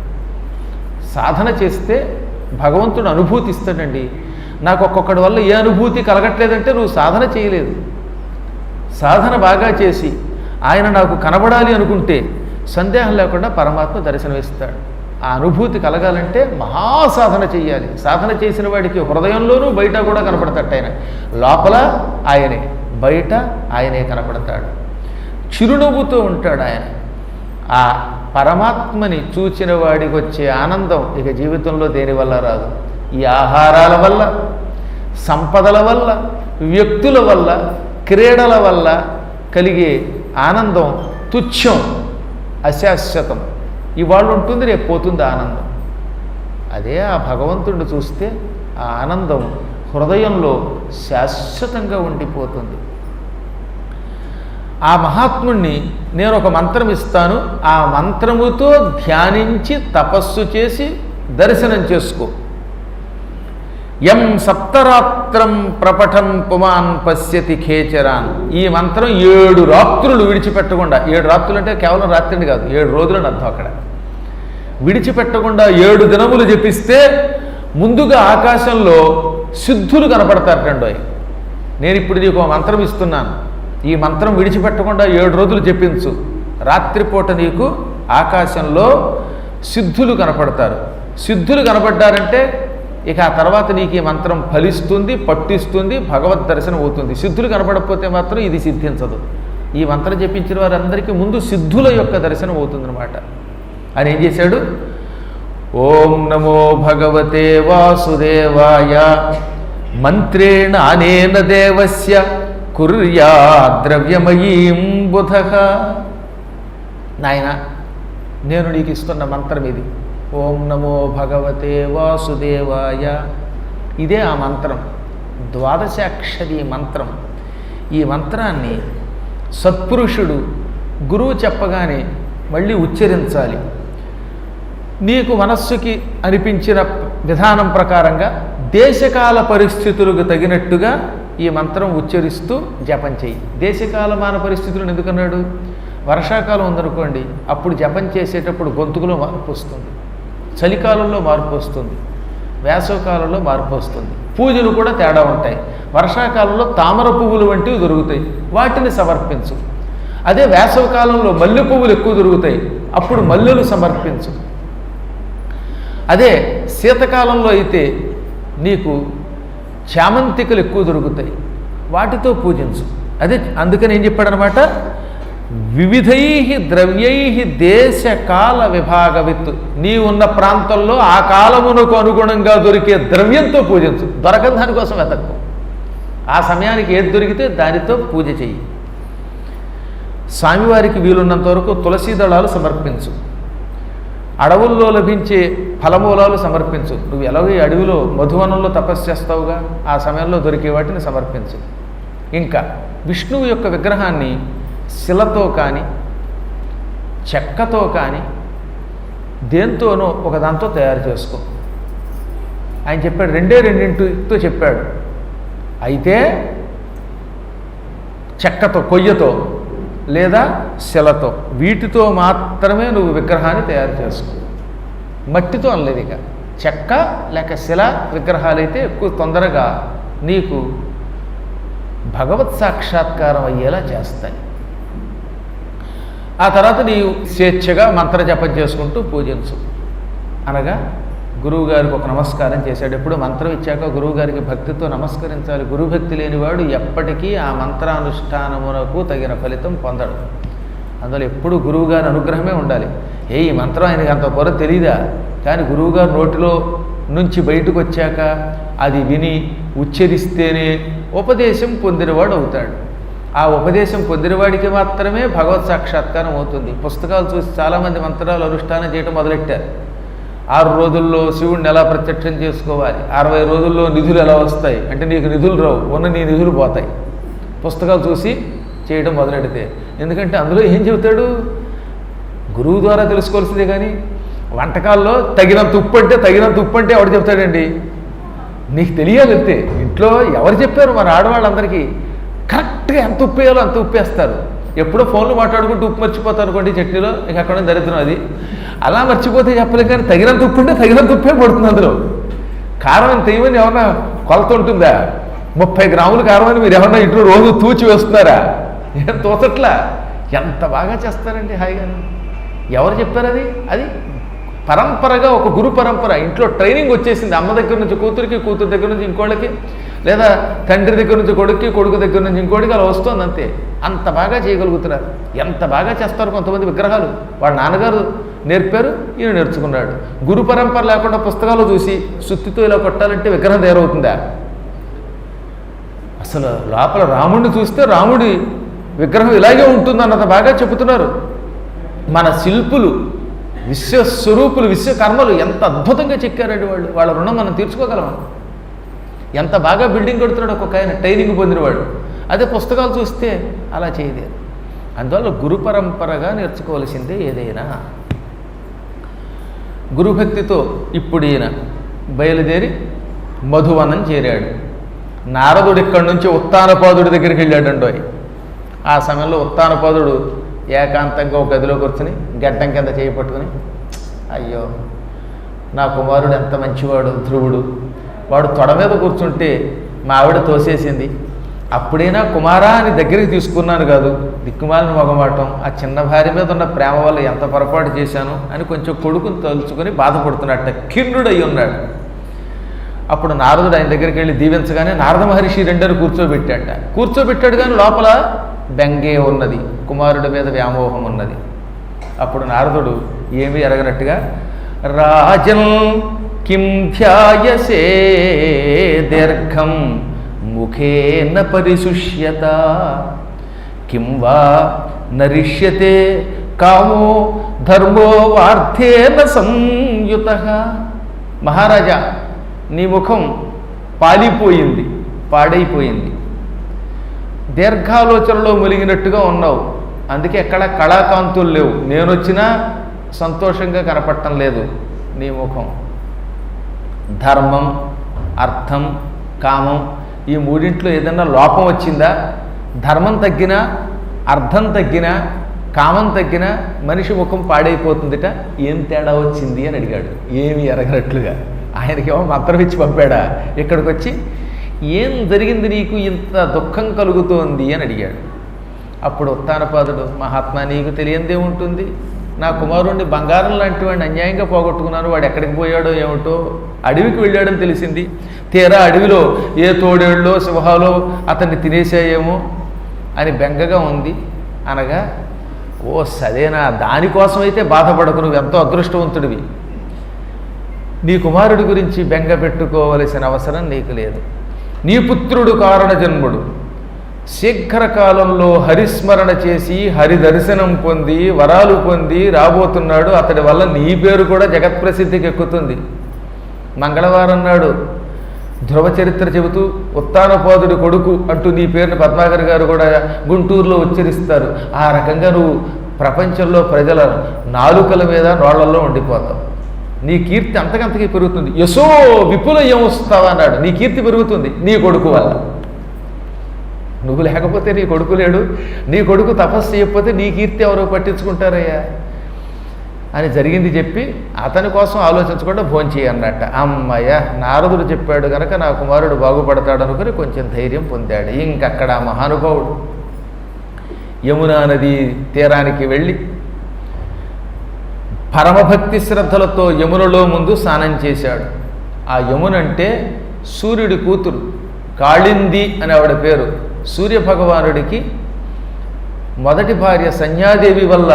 సాధన చేస్తే భగవంతుడు అనుభూతి ఇస్తాడండి. నాకు ఒక్కొక్కడి వల్ల ఏ అనుభూతి కలగట్లేదంటే నువ్వు సాధన చేయలేదు. సాధన బాగా చేసి ఆయన నాకు కనబడాలి అనుకుంటే సందేహం లేకుండా పరమాత్మ దర్శనమిస్తాడు. ఆ అనుభూతి కలగాలంటే మహాసాధన చెయ్యాలి. సాధన చేసిన వాడికి హృదయంలోనూ బయట కూడా కనపడతాడు ఆయన. లోపల ఆయనే, బయట ఆయనే కనపడతాడు. చిరునవ్వుతో ఉంటాడు ఆయన. ఆ పరమాత్మని చూచిన వాడికి వచ్చే ఆనందం ఇక జీవితంలో దేనివల్ల రాదు. ఈ ఆహారాల వల్ల, సంపదల వల్ల, వ్యక్తుల వల్ల, క్రీడల వల్ల కలిగే ఆనందం తుచ్చం, అశాశ్వతం. ఇవాళ ఉంటుంది, రేపు పోతుంది ఆనందం. అదే ఆ భగవంతుడిని చూస్తే ఆ ఆనందం హృదయంలో శాశ్వతంగా ఉండిపోతుంది. ఆ మహాత్ముణ్ణి నేను ఒక మంత్రం ఇస్తాను, ఆ మంత్రముతో ధ్యానించి తపస్సు చేసి దర్శనం చేసుకో. యం సప్తరాత్రం ప్రపఠం పుమాన్ పశ్యతి ఖేచరాన్. ఈ మంత్రం 7 రాత్రులు విడిచిపెట్టకుండా, 7 రాత్రులు అంటే కేవలం రాత్రిని కాదు, 7 రోజులని అర్థం. అక్కడ విడిచిపెట్టకుండా 7 దినములు జపిస్తే ముందుగా ఆకాశంలో సిద్ధులు కనపడతారటండోయ్. నేను ఇప్పుడు నీకు మంత్రం ఇస్తున్నాను, ఈ మంత్రం విడిచిపెట్టకుండా 7 రోజులు జపించు. రాత్రిపూట నీకు ఆకాశంలో సిద్ధులు కనపడతారు. సిద్ధులు కనపడ్డారంటే ఇక ఆ తర్వాత నీకు ఈ మంత్రం ఫలిస్తుంది, పట్టిస్తుంది, భగవద్ దర్శనం అవుతుంది. సిద్ధులు కనపడకపోతే మాత్రం ఇది సిద్ధించదు. ఈ మంత్రం జపించిన వారందరికీ ముందు సిద్ధుల యొక్క దర్శనం అవుతుందన్నమాట. అని ఏం చేశాడు? ఓం నమో భగవతే వాసుదేవాయ మంత్రేణ అనేన దేవస్య కుర్యా ద్రవ్యమయీం బుధః. నాయన, నేను నీకు ఇస్తున్న మంత్రం ఇది. ఓం నమో భగవతే వాసుదేవాయ. ఇదే ఆ మంత్రం, ద్వాదశాక్షరి మంత్రం. ఈ మంత్రాన్ని సత్పురుషుడు గురువు చెప్పగానే మళ్ళీ ఉచ్చరించాలి. నీకు మనస్సుకి అనిపించిన విధానం ప్రకారంగా దేశకాల పరిస్థితులకు తగినట్టుగా ఈ మంత్రం ఉచ్చరిస్తూ జపం చెయ్యి. దేశకాలమాన పరిస్థితులను ఎందుకన్నాడు? వర్షాకాలం ఉందనుకోండి, అప్పుడు జపం చేసేటప్పుడు గొంతుకులో మార్పు వస్తుంది, చలికాలంలో మార్పు వస్తుంది, వేసవకాలంలో మార్పు వస్తుంది, పూజలు కూడా తేడా ఉంటాయి. వర్షాకాలంలో తామర పువ్వులు వంటివి దొరుకుతాయి, వాటిని సమర్పించు. అదే వేసవకాలంలో మల్లె పువ్వులు ఎక్కువ దొరుకుతాయి, అప్పుడు మల్లెలు సమర్పించు. అదే శీతకాలంలో అయితే నీకు చామంతికలు ఎక్కువ దొరుకుతాయి, వాటితో పూజించు. అదే అందుకని ఏం చెప్పాడనమాట, వివిధై ద్రవ్యై దేశకాల విభాగవిత్తు. నీ ఉన్న ప్రాంతంలో ఆ కాలమునకు అనుగుణంగా దొరికే ద్రవ్యంతో పూజించు. దొరకని దానికోసం వెతకు. ఆ సమయానికి ఏది దొరికితే దానితో పూజ చెయ్యి. స్వామివారికి వీలున్నంత వరకు తులసీ దళాలు సమర్పించు. అడవుల్లో లభించే ఫలమూలాలు సమర్పించు. నువ్వు ఎలాగో ఈ అడవిలో మధువనంలో తపస్సు చేస్తావుగా, ఆ సమయంలో దొరికే వాటిని సమర్పించు. ఇంకా విష్ణువు యొక్క విగ్రహాన్ని శిలతో కానీ చెక్కతో కానీ దేంతోనో ఒక దాంతో తయారు చేసుకో. ఆయన చెప్పాడు, రెండింటితో చెప్పాడు. అయితే చెక్కతో, కొయ్యతో లేదా శిలతో, వీటితో మాత్రమే నువ్వు విగ్రహాన్ని తయారు చేసుకో. మట్టితో అనలేదు. ఇక చెక్క లేక శిల విగ్రహాలైతే ఎక్కువ తొందరగా నీకు భగవత్ సాక్షాత్కారం అయ్యేలా చేస్తాయి. ఆ తర్వాత నీవు స్వేచ్ఛగా మంత్ర జపం చేసుకుంటూ పూజించు అనగా గురువుగారికి ఒక నమస్కారం చేశాడు. ఎప్పుడు మంత్రం ఇచ్చాక గురువుగారికి భక్తితో నమస్కరించాలి. గురుభక్తి లేనివాడు ఎప్పటికీ ఆ మంత్రానుష్ఠానమునకు తగిన ఫలితం పొందడు. అందులో ఎప్పుడు గురువుగారి అనుగ్రహమే ఉండాలి. ఈ మంత్రం ఆయనకి అంత పొర తెలీదా, కానీ గురువుగారు నోటిలో నుంచి బయటకు వచ్చాక అది విని ఉచ్చరిస్తేనే ఉపదేశం పొందినవాడు అవుతాడు. ఆ ఉపదేశం పొందినవాడికి మాత్రమే భగవత్ సాక్షాత్కారం అవుతుంది. పుస్తకాలు చూసి చాలామంది మంత్రాలు అనుష్ఠానం చేయడం మొదలెట్టారు. 6 రోజుల్లో శివుడిని ఎలా ప్రత్యక్షం చేసుకోవాలి, 60 రోజుల్లో నిధులు ఎలా వస్తాయి అంటే నీకు నిధులు రావు, ఉన్న నీ నిధులు పోతాయి పుస్తకాలు చూసి చేయడం మొదలెడితే. ఎందుకంటే అందులో ఏం చెబుతాడు, గురువు ద్వారా తెలుసుకోవాల్సిందే. కానీ వంటకాల్లో తగినంత ఉప్పు అంటే ఎవడు చెప్తాడండి? నీకు తెలియాలి అంతే. ఇంట్లో ఎవరు చెప్పారు? మన ఆడవాళ్ళందరికీ కరెక్ట్గా ఎంత ఉప్పు వేయాలో అంత ఉప్పు వేస్తారు. ఎప్పుడో ఫోన్లు మాట్లాడుకుంటూ ఉప్పు మర్చిపోతారు అనుకోండి చట్నీలో, ఇక అక్కడ దరిద్రం అది. అలా మర్చిపోతే చెప్పలేదు. కానీ తగినంత ఉప్పు ఉంటే తగినంత ఉప్పే పడుతుంది అందులో. కారం ఎంత ఏమని ఏమన్నా కొలత ఉంటుందా? 30 గ్రాములు కారం అని మీరు ఏమన్నా ఇంట్లో రోజు తూచి వేస్తున్నారా? ఏం తోచట్లా. ఎంత బాగా చేస్తారండి హాయిగా. ఎవరు చెప్పారు అది? అది పరంపరగా ఒక గురు పరంపర. ఇంట్లో ట్రైనింగ్ వచ్చేసింది. అమ్మ దగ్గర నుంచి కూతురికి, కూతురు దగ్గర నుంచి ఇంకోళ్ళకి, లేదా తండ్రి దగ్గర నుంచి కొడుక్కి, కొడుకు దగ్గర నుంచి ఇంకోటికి అలా వస్తుంది అంతే. అంత బాగా చేయగలుగుతున్నారు. ఎంత బాగా చేస్తారు కొంతమంది విగ్రహాలు. వాళ్ళ నాన్నగారు నేర్పారు, ఈయన నేర్చుకున్నాడు. గురు పరంపర లేకుండా పుస్తకాలు చూసి సుత్తితో ఇలా కొట్టాలంటే విగ్రహం తయారవుతుందా? అసలు లోపల రాముడిని చూస్తే రాముడి విగ్రహం ఇలాగే ఉంటుందన్నంత బాగా చెబుతున్నారు మన శిల్పులు. విశ్వస్వరూపులు, విశ్వకర్మలు ఎంత అద్భుతంగా చెక్కారండి వాళ్ళు. వాళ్ళ రుణం మనం తీర్చుకోగలమా? ఎంత బాగా బిల్డింగ్ కడుతున్నాడు ఒక్కొక్క ఆయన, ట్రైనింగ్ పొందినవాడు. అదే పుస్తకాలు చూస్తే అలా చేయలేరు. అందువల్ల గురు పరంపరగా నేర్చుకోవాల్సిందే ఏదైనా. గురుభక్తితో ఇప్పుడు ఈయన బయలుదేరి మధువనం చేరాడు. నారదుడు ఇక్కడి నుంచి ఉత్తానపాదుడి దగ్గరికి వెళ్ళాడండోయ్. ఆ సమయంలో ఉత్తానపాదుడు ఏకాంతంగా ఒక గదిలో కూర్చుని గడ్డం కింద చేయి పట్టుకుని, అయ్యో నా కుమారుడు ఎంత మంచివాడు ధ్రువుడు, వాడు తొడ మీద కూర్చుంటే మా ఆవిడ తోసేసింది, అప్పుడైనా కుమారా అని దగ్గరికి తీసుకున్నాను కాదు, దిక్కుమాలిన మొగమాటం, ఆ చిన్న భార్య మీద ఉన్న ప్రేమ వల్ల ఎంత పొరపాటు చేశాను అని కొంచెం కొడుకుని తలుచుకొని బాధపడుతున్నట్ట, ఖిన్నుడై ఉన్నాడు. అప్పుడు నారదుడు ఆయన దగ్గరికి వెళ్ళి దీవించగానే నారద మహర్షి రెండని కూర్చోబెట్టాడు. కానీ లోపల బెంగే ఉన్నది, కుమారుడి మీద వ్యామోహం ఉన్నది. అప్పుడు నారదుడు ఏమీ ఎరగనట్టుగా, రాజన్ కిం ధ్యాయసే దీర్ఘం ముఖేన పరిశుష్యత కిం వా నరిష్యతే కామో ధర్మో వార్థేన సంయుతః. మహారాజా, నీ ముఖం పాడైపోయింది, దీర్ఘాలోచనలో మునిగినట్టుగా ఉన్నావు. అందుకే ఎక్కడ కళాకాంతులు లేవు. నేనొచ్చినా సంతోషంగా కనపడటం లేదు. నీ ముఖం. ధర్మం, అర్థం, కామం ఈ మూడింట్లో ఏదన్నా లోపం వచ్చిందా? ధర్మం తగ్గినా, అర్థం తగ్గినా, కామం తగ్గినా మనిషి ముఖం పాడైపోతుందిట. ఏం తేడా వచ్చింది అని అడిగాడు, ఏమి ఎరగనట్లుగా. ఆయనకేమో మంత్రం ఇచ్చి పంపాడా, ఇక్కడికి వచ్చి ఏం జరిగింది నీకు, ఇంత దుఃఖం కలుగుతోంది అని అడిగాడు. అప్పుడు ఉత్తానపాదుడు, మహాత్మా నీకు తెలియందే ఉంటుంది, నా కుమారుణ్ణి బంగారం లాంటి వాడిని అన్యాయంగా పోగొట్టుకున్నాను, వాడు ఎక్కడికి పోయాడో ఏమిటో, అడవికి వెళ్ళాడని తెలిసింది. తీరా అడవిలో ఏ తోడేళ్ళో సింహాలో అతన్ని తినేసాయేమో అని బెంగగా ఉంది అనగా, ఓ సరేనా, దానికోసమైతే బాధపడకు, నువ్వు ఎంతో అదృష్టవంతుడివి, నీ కుమారుడి గురించి బెంగ పెట్టుకోవలసిన అవసరం నీకు లేదు. నీ పుత్రుడు కారణ జన్ముడు, శీఘ్రకాలంలో హరిస్మరణ చేసి హరిదర్శనం పొంది వరాలు పొంది రాబోతున్నాడు. అతడి వల్ల నీ పేరు కూడా జగత్ప్రసిద్ధికి ఎక్కుతుంది. మంగళవారం నాడు ధ్రువ చరిత్ర చెబుతూ ఉత్తానపాదుడి కొడుకు అంటూ నీ పేరుని పద్మాకర్ గారు కూడా గుంటూరులో ఉచ్చరిస్తారు. ఆ రకంగా నువ్వు ప్రపంచంలో ప్రజల నాలుకల మీద నోళ్లలో ఉండిపోతావు. నీ కీర్తి అంతకంతకీ పెరుగుతుంది. యశో విపుల యమోస్తావా అన్నాడు, నీ కీర్తి పెరుగుతుంది నీ కొడుకు వల్ల. నువ్వు లేకపోతే నీ కొడుకు లేడు, నీ కొడుకు తపస్సు చేయకపోతే నీ కీర్తి ఎవరో పట్టించుకుంటారయ్యా అని జరిగింది చెప్పి అతని కోసం ఆలోచించకుండా భోంచేయి అన్నట్ట. అమ్మయ్య, నారదుడు చెప్పాడు కనుక నా కుమారుడు బాగుపడతాడు అనుకుని కొంచెం ధైర్యం పొందాడు. ఇంకక్కడ ఆ మహానుభావుడు యమునా నది తీరానికి వెళ్ళి పరమభక్తి శ్రద్ధలతో యమునలో ముందు స్నానం చేశాడు. ఆ యమునంటే సూర్యుడి కూతురు, కాళింది అని ఆవిడ పేరు. సూర్యభగవానుడికి మొదటి భార్య సంధ్యాదేవి వల్ల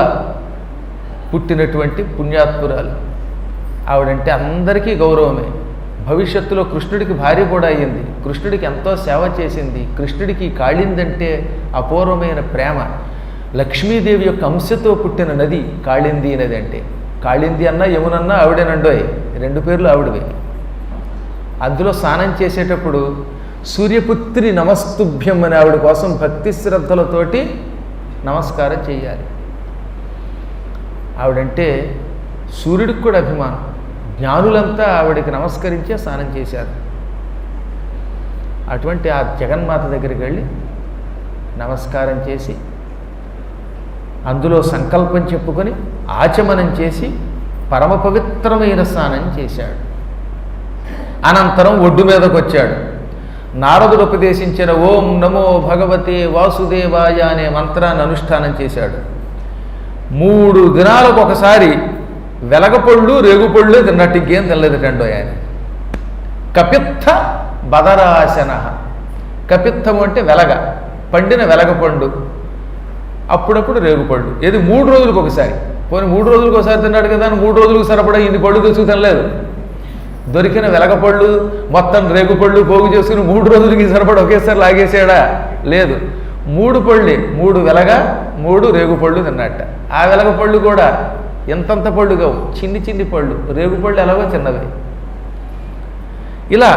పుట్టినటువంటి పుణ్యాత్మురాలు ఆవిడంటే అందరికీ గౌరవమే. భవిష్యత్తులో కృష్ణుడికి భార్య కూడా అయ్యింది, కృష్ణుడికి ఎంతో సేవ చేసింది. కృష్ణుడికి కాళిందంటే అపూర్వమైన ప్రేమ. లక్ష్మీదేవి యొక్క అంశతో పుట్టిన నది కాళింది నది. అంటే కాళింది అన్నా యమునన్నా ఆవిడేనండోయ్, రెండు పేర్లు ఆవిడవే. అందులో స్నానం చేసేటప్పుడు సూర్యపుత్రి నమస్తుభ్యం అని ఆవిడ కోసం భక్తి శ్రద్ధలతోటి నమస్కారం చేయాలి. ఆవిడంటే సూర్యుడికి కూడా అభిమానం. జ్ఞానులంతా ఆవిడికి నమస్కరించే స్నానం చేశారు. అటువంటి ఆ జగన్మాత దగ్గరికి వెళ్ళి నమస్కారం చేసి అందులో సంకల్పం చెప్పుకొని ఆచమనం చేసి పరమ పవిత్రమైన స్నానం చేశాడు. అనంతరం ఒడ్డు మీదకు వచ్చాడు. నారదుడు ఉపదేశించిన ఓం నమో భగవతే వాసుదేవాయ అనే మంత్రాన్ని అనుష్ఠానం చేశాడు. 3 దినాలకు ఒకసారి వెలగపళ్ళు రేగుపళ్ళు తిన్నట్టు ఇంకేం తినలేదుటండో ఆయన. కపిత్థ బదరాశన, కపిత్తము అంటే వెలగ, పండిన వెలగపండు, అప్పుడప్పుడు రేగుపళ్ళు. ఏది 3 రోజులకు ఒకసారి. పోనీ 3 రోజులకు ఒకసారి తిన్నాడు కదా అని 3 రోజులకు సరిపడా ఇన్ని పళ్ళు తెచ్చుకు తినలేదు. దొరికిన వెలగపళ్ళు మొత్తం రేగుపళ్ళు పోగు చేసుకుని 3 రోజులకి సరిపడా ఒకేసారి లాగేసాడా? లేదు, 3 పళ్ళే, 3 వెలగ 3 రేగుపళ్ళు తిన్నట్ట. ఆ వెలగపళ్ళు కూడా ఎంతంత పళ్ళు కావు, చిన్ని చిన్ని పళ్ళు. రేగుపళ్ళు ఎలాగో చిన్నవి. ఇలా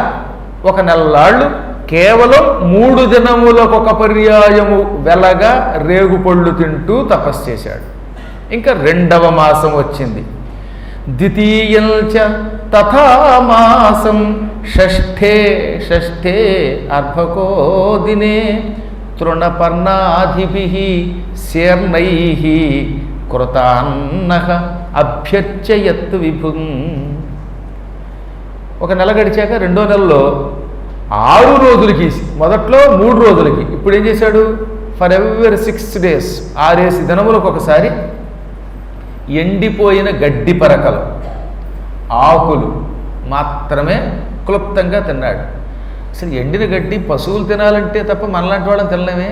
1 నెలలాళ్ళు కేవలం 3 దినములకు ఒక పర్యాయము వెలగ రేగుపళ్ళు తింటూ తపస్సు చేశాడు. ఇంకా 2వ మాసం వచ్చింది. ద్వితీయంచ తథా మాసం షష్ఠే షష్ఠే అర్భకో దినే తృణపర్ణాధిభిః శీర్ణైః కృతాన్నః అభ్యర్చయత్ విభుం. 1 నెల గడిచాక 2వ నెలలో 6 రోజులకి, మొదట్లో 3 రోజులకి, ఇప్పుడు ఏం చేశాడు? ఫర్ ఎవరీ 6 days, 6 దినములకు ఒకసారి ఎండిపోయిన గడ్డి పరకలు, ఆకులు మాత్రమే క్లుప్తంగా తిన్నాడు. అసలు ఎండిన గడ్డి పశువులు తినాలంటే తప్ప మనలాంటి వాళ్ళని తినలేమే.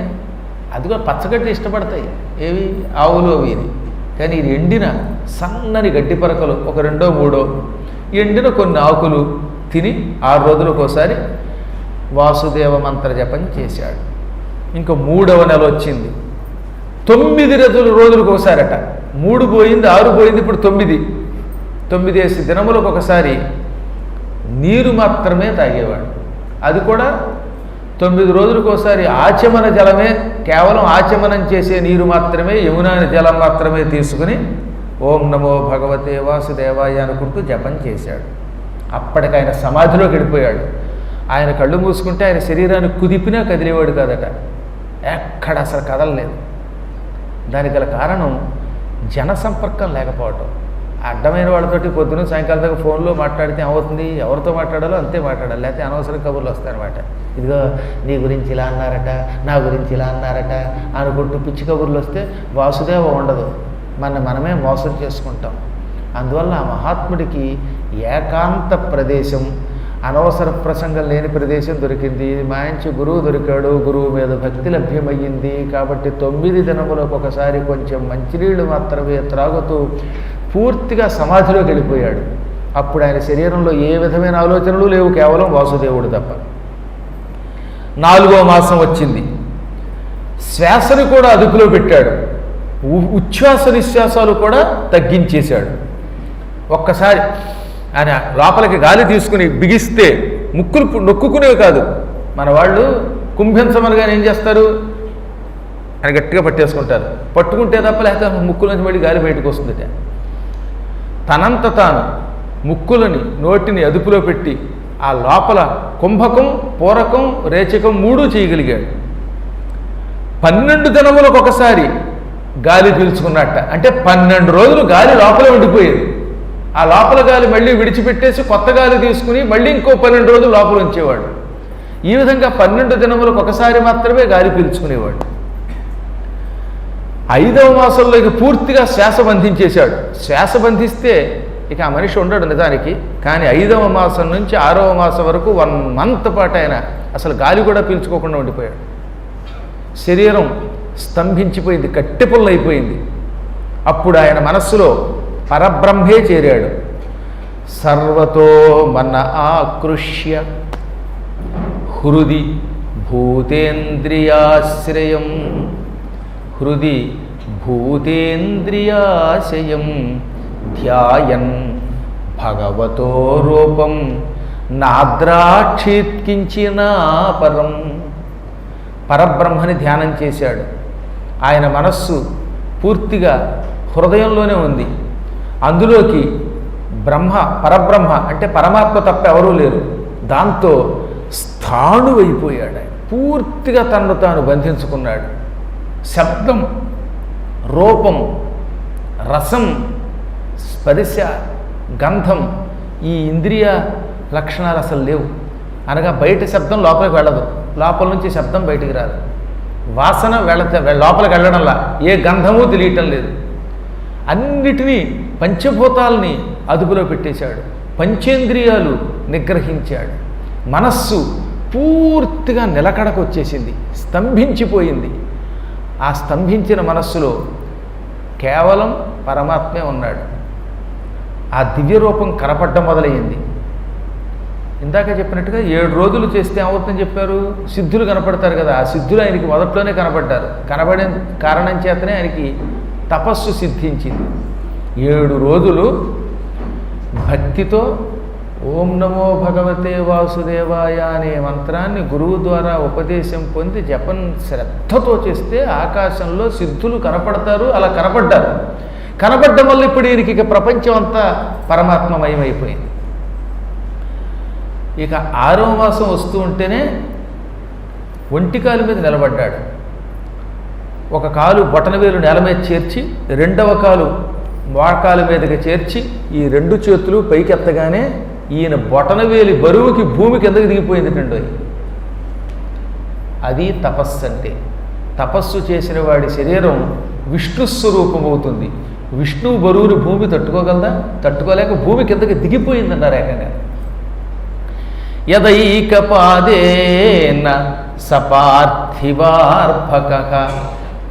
అది కూడా పచ్చగడ్డి ఇష్టపడతాయి, ఏవి ఆవులు అవి ఇది. కానీ ఇది ఎండిన సన్నని గడ్డి పరకలు 1, 2, 3 ఎండిన కొన్ని ఆకులు తిని 6 రోజులకు ఒకసారి వాసుదేవ మంత్ర జపం చేశాడు. ఇంకా 3వ నెల వచ్చింది. 9 రోజులకు ఒకసారట. 3 పోయింది, 6 పోయింది, ఇప్పుడు 9 దినములకు ఒకసారి నీరు మాత్రమే తాగేవాడు. అది కూడా 9 రోజులకు ఒకసారి ఆచమన జలమే, కేవలం ఆచమనం చేసే నీరు మాత్రమే, యమునా జలం మాత్రమే తీసుకుని ఓం నమో భగవతే వాసుదేవాయ అనుకుంటూ జపం చేశాడు. అప్పటికి ఆయన సమాధిలోకి వెళ్ళిపోయాడు. ఆయన కళ్ళు మూసుకుంటే ఆయన శరీరాన్ని కుదిపినా కదిలేవాడు కాదట, ఎక్కడ అసలు కదలలేదు. దానికి గల కారణం జన సంపర్కం లేకపోవటం. అడ్డమైన వాళ్ళతోటి పొద్దున సాయంకాలం దాకా ఫోన్లో మాట్లాడితే ఏమవుతుంది, ఎవరితో మాట్లాడాలో అంతే మాట్లాడాలి, లేకపోతే అనవసరం కబుర్లు వస్తాయన్నమాట. ఇదిగో నీ గురించి ఇలా అన్నారట, నా గురించి ఇలా అన్నారట అనుకుంటూ పిచ్చి కబుర్లు వస్తే వాసుదేవ ఉండదు, మనమే మోసం చేసుకుంటాం. అందువల్ల ఆ మహాత్ముడికి ఏకాంత ప్రదేశం, అనవసర ప్రసంగం లేని ప్రదేశం దొరికింది. మంచి గురువు దొరికాడు, గురువు మీద భక్తి లభ్యమయ్యింది. కాబట్టి 9 దినములకు ఒకసారి కొంచెం మంచినీళ్ళు మాత్రమే త్రాగుతూ పూర్తిగా సమాధిలోకి వెళ్ళిపోయాడు. అప్పుడు ఆయన శరీరంలో ఏ విధమైన ఆలోచనలు లేవు, కేవలం వాసుదేవుడు తప్ప. 4వ మాసం వచ్చింది. శ్వాసను కూడా అదుపులో పెట్టాడు. ఉచ్ఛ్వాస నిశ్వాసాలు కూడా తగ్గించేశాడు. ఒక్కసారి ఆయన లోపలికి గాలి తీసుకుని బిగిస్తే ముక్కులు నొక్కుకునేవి కాదు. మన వాళ్ళు కుంభించమనగానే ఏం చేస్తారు, ఆయన గట్టిగా పట్టేసుకుంటారు. పట్టుకుంటే తప్ప లేకపోతే ముక్కుల నుంచి మళ్ళీ గాలి బయటకు వస్తుందట. తనంత తాను ముక్కులని నోటిని అదుపులో పెట్టి ఆ లోపల కుంభకం, పూరకం, రేచకం 3 చేయగలిగాడు. 12 దినములకు ఒకసారి గాలి పీల్చుకున్నట్ట. అంటే 12 రోజులు గాలి లోపలే ఉండిపోయేది. ఆ లోపల గాలి మళ్ళీ విడిచిపెట్టేసి కొత్త గాలి తీసుకుని మళ్ళీ ఇంకో 12 రోజులు లోపల ఉంచేవాడు. ఈ విధంగా 12 దినములకు ఒకసారి మాత్రమే గాలి పీల్చుకునేవాడు. 5వ మాసంలో ఇక పూర్తిగా శ్వాస బంధించేశాడు. శ్వాస బంధిస్తే ఇక ఆ మనిషి ఉండడు నిజానికి. కానీ 5వ మాసం నుంచి 6వ మాసం వరకు 1 మంత్ పాటు ఆయన అసలు గాలి కూడా పీల్చుకోకుండా ఉండిపోయాడు. శరీరం స్తంభించిపోయింది, కట్టెపుల్లైపోయింది. అప్పుడు ఆయన మనస్సులో పరబ్రహ్మే చేరాడు. సర్వతో మన ఆకృష్య హృది భూతేంద్రియాశ్రయం, హృది భూతేంద్రియాశయం ధ్యాయన్ భగవతో రూపం నాద్రాక్షిత్కించినా పరం. పరబ్రహ్మని ధ్యానం చేశాడు. ఆయన మనస్సు పూర్తిగా హృదయంలోనే ఉంది. అందులోకి పరబ్రహ్మ అంటే పరమాత్మ తప్ప ఎవరూ లేరు. దాంతో స్థాణువైపోయాడు. ఆయన పూర్తిగా తనను తాను బంధించుకున్నాడు. శబ్దం, రూపం, రసం, స్పర్శ, గంధం ఈ ఇంద్రియ లక్షణాలు అసలు లేవు. అనగా బయట శబ్దం లోపలికి వెళ్ళదు, లోపల నుంచి శబ్దం బయటికి రాదు. వాసన లోపలికి వెళ్ళడంలా ఏ గంధము తెలియటం లేదు. అన్నిటినీ పంచభూతాలని అదుపులో పెట్టేశాడు. పంచేంద్రియాలు నిగ్రహించాడు. మనస్సు పూర్తిగా నిలకడకు వచ్చేసింది, స్తంభించిపోయింది. ఆ స్తంభించిన మనస్సులో కేవలం పరమాత్మే ఉన్నాడు. ఆ దివ్య రూపం కనపడడం మొదలయ్యింది. ఇందాక చెప్పినట్టుగా 7 రోజులు చేస్తే ఏమవుతుందని చెప్పారు, సిద్ధులు కనపడతారు కదా. ఆ సిద్ధులు ఆయనకి మొదట్లోనే కనపడ్డారు. కనబడిన కారణం చేతనే ఆయనకి తపస్సు సిద్ధించింది. 7 రోజులు భక్తితో ఓం నమో భగవతే వాసుదేవాయ అనే మంత్రాన్ని గురువు ద్వారా ఉపదేశం పొంది జపం శ్రద్ధతో చేస్తే ఆకాశంలో సిద్ధులు కనపడతారు. అలా కనపడ్డారు. కనపడ్డం వల్ల ఇప్పుడు ఈయనకి ఇక ప్రపంచం అంతా పరమాత్మమయమైపోయింది. ఇక 6వ మాసం వస్తూ ఉంటేనే ఒంటికాలు మీద నిలబడ్డాడు. ఒక కాలు బొటనవేలు నేల మీద చేర్చి, 2వ కాలు మోకాలు మీదకి చేర్చి, ఈ 2 చేతులు పైకెత్తగానే ఈయన బొటనవేలి బరువుకి భూమి కిందకి దిగిపోయింది. అది తపస్సు అంటే. తపస్సు చేసిన వాడి శరీరం విష్ణు స్వరూపమవుతుంది. విష్ణువు బరువుని భూమి తట్టుకోగలదా? తట్టుకోలేక భూమి కిందకి దిగిపోయిందన్నారు ఏకంగా. యదైక పాదేన సపార్థివార్భక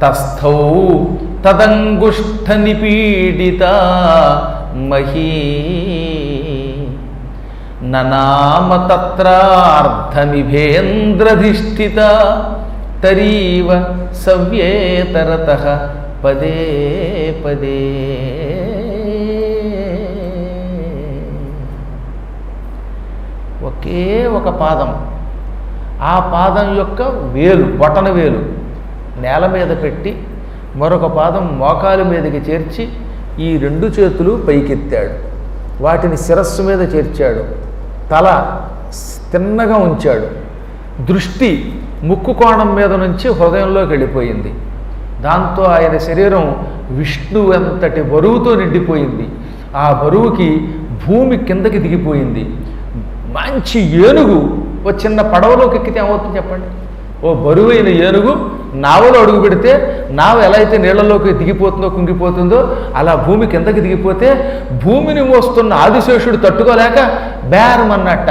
తస్థౌ తదంగుష్ఠ నిపీడిత మహీ ననామ తత్రార్థమిభేంద్రధిష్ఠిత తరీవ సవ్యేతరతః పదే పదే. ఒకే ఒక పాదం, ఆ పాదం యొక్క వేలు, బొటన వేలు నేల మీద పెట్టి, మరొక పాదం మోకాలు మీదకి చేర్చి, ఈ 2 చేతులు పైకెత్తాడు, వాటిని శిరస్సు మీద చేర్చాడు, తల తిన్నగా ఉంచాడు, దృష్టి ముక్కు కోణం మీద నుంచి హృదయంలోకి వెళ్ళిపోయింది. దాంతో ఆయన శరీరం విష్ణువు ఎంతటి బరువుతో నిండిపోయింది. ఆ బరువుకి భూమి కిందకి దిగిపోయింది. మంచి ఏనుగు ఓ చిన్న పడవలోకి ఎక్కితే ఏమవుతుంది చెప్పండి? ఓ బరువైన ఏనుగు నావలో అడుగు పెడితే నావ ఎలా అయితే నీళ్లలోకి దిగిపోతుందో కుంగిపోతుందో అలా భూమి కిందకి దిగిపోతే భూమిని మోస్తున్న ఆదిశేషుడు తట్టుకోలేక బేరమన్నట్ట,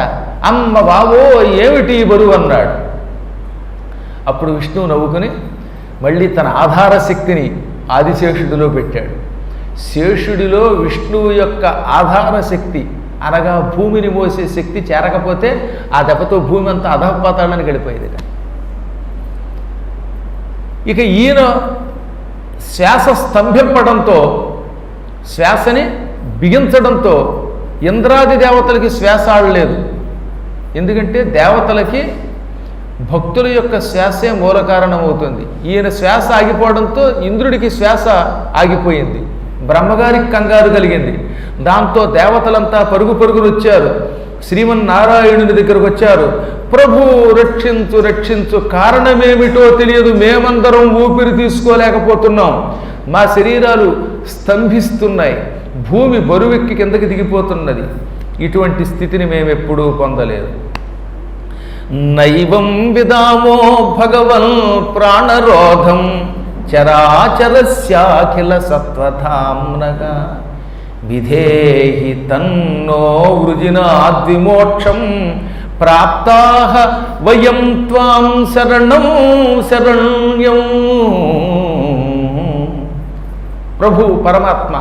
అమ్మ బావో ఏమిటి ఈ బరువు అన్నాడు. అప్పుడు విష్ణువు నవ్వుకుని మళ్ళీ తన ఆధార శక్తిని ఆదిశేషుడిలో పెట్టాడు. శేషుడిలో విష్ణువు యొక్క ఆధార శక్తి అనగా భూమిని మోసే శక్తి చేరకపోతే ఆ దెబ్బతో భూమి అంతా అధఃపాతాళానికి వెళ్ళిపోయేది. ఇక ఈయన శ్వాస స్తంభింపడంతో, శ్వాసని బిగించడంతో ఇంద్రాది దేవతలకి శ్వాస ఆడలేదు. ఎందుకంటే దేవతలకి భక్తుల యొక్క శ్వాసే మూల కారణం అవుతుంది. ఈయన శ్వాస ఆగిపోవడంతో ఇంద్రుడికి శ్వాస ఆగిపోయింది, బ్రహ్మగారికి కంగారు కలిగింది. దాంతో దేవతలంతా పరుగు పరుగులు వచ్చారు, శ్రీమన్నారాయణుని దగ్గరకు వచ్చారు. ప్రభు రక్షించు రక్షించు, కారణమేమిటో తెలియదు, మేమందరం ఊపిరి తీసుకోలేకపోతున్నాం, మా శరీరాలు స్తంభిస్తున్నాయి, భూమి బరువెక్కి కిందకి దిగిపోతున్నది, ఇటువంటి స్థితిని మేమెప్పుడూ పొందలేదు. నైవం విదామో భగవన్ ప్రాణరోధం చరాచరస్యాఖిల సత్వధామ్నగా విధేహి తన్నో వృజినాద్విమోక్షం ప్రాప్తాః వయం త్వాం శరణం శరణ్యం. ప్రభు పరమాత్మ,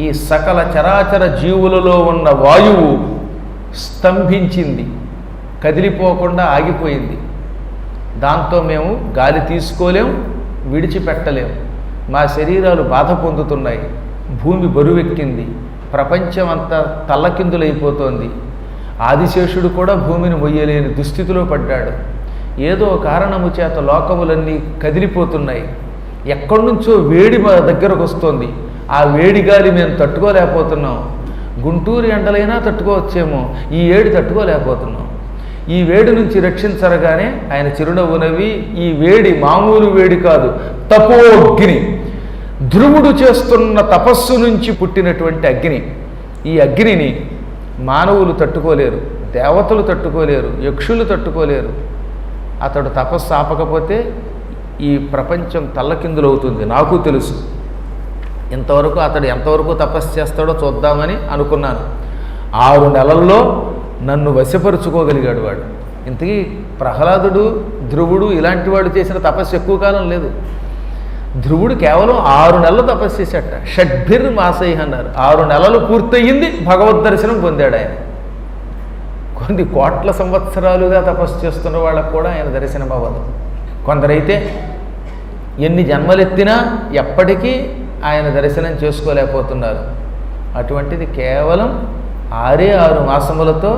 ఈ సకల చరాచర జీవులలో ఉన్న వాయువు స్తంభించింది, కదిలిపోకుండా ఆగిపోయింది. దాంతో మేము గాలి తీసుకోలేం, విడిచిపెట్టలేం, మా శరీరాలు బాధ పొందుతున్నాయి, భూమి బరువెక్కింది, ప్రపంచం అంతా తల్లకిందులైపోతోంది. ఆదిశేషుడు కూడా భూమిని మొయ్యలేని దుస్థితిలో పడ్డాడు. ఏదో కారణము చేత లోకములన్నీ కదిలిపోతున్నాయి. ఎక్కడి నుంచో వేడి మా దగ్గరకు వస్తోంది, ఆ వేడి గాలి మేము తట్టుకోలేకపోతున్నాం. గుంటూరు ఎండలైనా తట్టుకోవచ్చేమో, ఈ ఏడు తట్టుకోలేకపోతున్నాం. ఈ వేడి నుంచి రక్షించరగానే ఆయన చిరునవ్వు నవ్వి, ఈ వేడి మామూలు వేడి కాదు, తపోగ్ని, ధ్రువుడు చేస్తున్న తపస్సు నుంచి పుట్టినటువంటి అగ్ని. ఈ అగ్నిని మానవులు తట్టుకోలేరు, దేవతలు తట్టుకోలేరు, యక్షులు తట్టుకోలేరు. అతడు తపస్సు ఆపకపోతే ఈ ప్రపంచం తల్లకిందులవుతుంది. నాకు తెలుసు. ఇంతవరకు అతడు ఎంతవరకు తపస్సు చేస్తాడో చూద్దామని అనుకున్నాను. 6 నెలల్లో నన్ను వశపరుచుకోగలిగాడు వాడు. ఇంతకీ ప్రహ్లాదుడు, ధ్రువుడు ఇలాంటి వాడు చేసిన తపస్సు ఎక్కువ కాలం లేదు. ధ్రువుడు కేవలం 6 నెలలు తపస్సు చేశాట. షడ్భిర్ మాసై అన్నారు. 6 నెలలు పూర్తయింది, భగవద్ దర్శనం పొందాడు ఆయన. కొన్ని కోట్ల సంవత్సరాలుగా తపస్సు చేస్తున్న వాళ్ళకు కూడా ఆయన దర్శనం అవ్వదు. కొందరైతే ఎన్ని జన్మలెత్తినా ఎప్పటికీ ఆయన దర్శనం చేసుకోలేకపోతున్నారు. అటువంటిది కేవలం 6 మాసములతో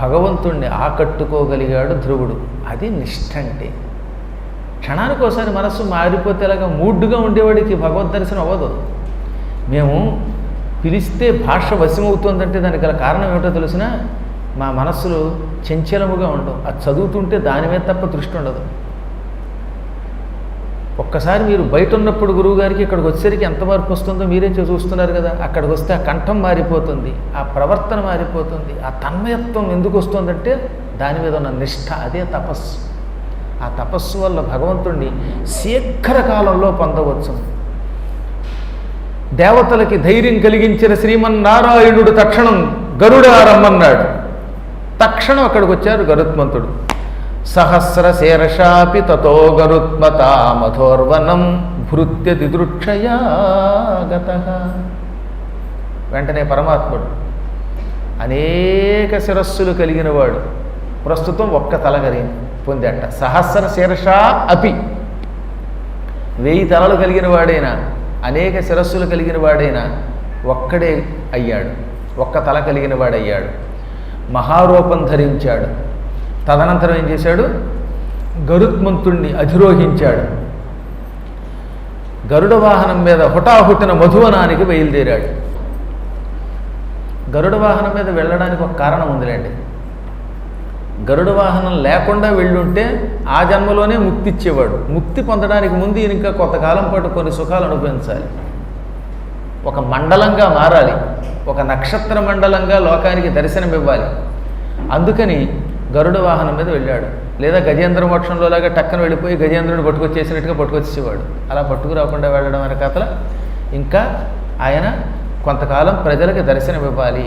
భగవంతుణ్ణి ఆకట్టుకోగలిగాడు ధ్రువుడు. అది నిష్ఠ అంటే. క్షణానికి ఒకసారి మనస్సు మారిపోతే అలాగా మూడ్డుగా ఉండేవాడికి భగవద్ దర్శనం అవ్వదు. మేము పిలిస్తే భాష వశమవుతుందంటే దానికి గల కారణం ఏమిటో తెలిసినా, మా మనస్సులు చంచలముగా ఉండవు. అది చదువుతుంటే దాని మీద తప్ప దృష్టి ఉండదు. ఒక్కసారి మీరు బయట ఉన్నప్పుడు గురువుగారికి ఇక్కడికి వచ్చేసరికి ఎంత మార్పు వస్తుందో మీరే చూస్తున్నారు కదా. అక్కడికి వస్తే ఆ కంఠం మారిపోతుంది, ఆ ప్రవర్తన మారిపోతుంది, ఆ తన్మయత్వం ఎందుకు వస్తుందంటే దాని మీద ఉన్న నిష్ఠ. అదే తపస్సు. ఆ తపస్సు వల్ల భగవంతుణ్ణి శీఘ్రకాలంలో పొందవచ్చు. దేవతలకి ధైర్యం కలిగించిన శ్రీమన్నారాయణుడు తక్షణం గరుడా రమ్మన్నాడు. తక్షణం అక్కడికి వచ్చారు గరుత్మంతుడు. సహస్రశీర్షాపి తతో గరుత్మత మధోర్వనం భృత్య దిదృక్షయా గతః. వెంటనే పరమాత్ముడు అనేక శిరస్సులు కలిగిన వాడు, ప్రస్తుతం ఒక్క తలగరి పొందాట. సహస్ర శీర్ష అపి, 1000 తలలు కలిగిన వాడైనా, అనేక శిరస్సులు కలిగిన వాడైనా ఒక్కడే అయ్యాడు, ఒక్క తల కలిగిన వాడయ్యాడు. మహారూపం ధరించాడు. తదనంతరం ఏం చేశాడు? గరుత్మంతుణ్ణి అధిరోహించాడు. గరుడ వాహనం మీద హుటాహుటిన మధువనానికి బయలుదేరాడు. గరుడ వాహనం మీద వెళ్ళడానికి ఒక కారణం ఉందిలేండి. గరుడ వాహనం లేకుండా వెళ్ళుంటే ఆ జన్మలోనే ముక్తి ఇచ్చేవాడు. ముక్తి పొందడానికి ముందు ఈయన ఇంకా కొంతకాలం పాటు కొన్ని సుఖాలు అనుభవించాలి. ఒక మండలంగా మారాలి, ఒక నక్షత్ర మండలంగా లోకానికి దర్శనమివ్వాలి. అందుకని గరుడ వాహనం మీద వెళ్ళాడు. లేదా గజేంద్ర మోక్షంలోలాగా టక్కన వెళ్ళిపోయి గజేంద్రుడిని పట్టుకొచ్చేసినట్టుగా పట్టుకొచ్చేవాడు. అలా పట్టుకురాకుండా వెళ్ళడం అనే కథల ఇంకా ఆయన కొంతకాలం ప్రజలకి దర్శనమివ్వాలి.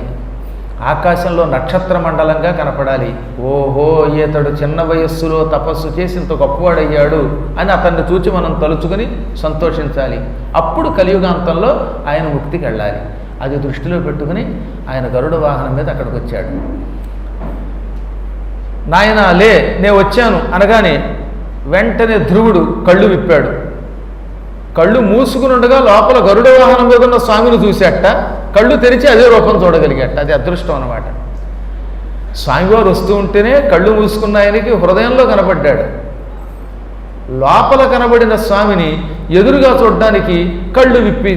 ఆకాశంలో నక్షత్ర మండలంగా కనపడాలి. ఓహో, ఈతడు చిన్న వయస్సులో తపస్సు చేసి ఇంత గొప్పవాడయ్యాడు అని అతన్ని చూచి మనం తలుచుకుని సంతోషించాలి. అప్పుడు కలియుగాంతంలో ఆయన ముక్తికి వెళ్ళాలి. అది దృష్టిలో పెట్టుకుని ఆయన గరుడ వాహనం మీద అక్కడికి వచ్చాడు. నాయన లే, నేను వచ్చాను అనగానే వెంటనే ధ్రువుడు కళ్ళు విప్పాడు. కళ్ళు మూసుకుని ఉండగా లోపల గరుడ వాహనం మీద ఉన్న స్వామిని చూసేట, కళ్ళు తెరిచి అదే రూపం చూడగలిగేట. అది అదృష్టం అన్నమాట. స్వామివారు వస్తూ ఉంటేనే కళ్ళు మూసుకున్న ఆయనకి హృదయంలో కనబడ్డాడు. లోపల కనబడిన స్వామిని ఎదురుగా చూడడానికి కళ్ళు విప్పి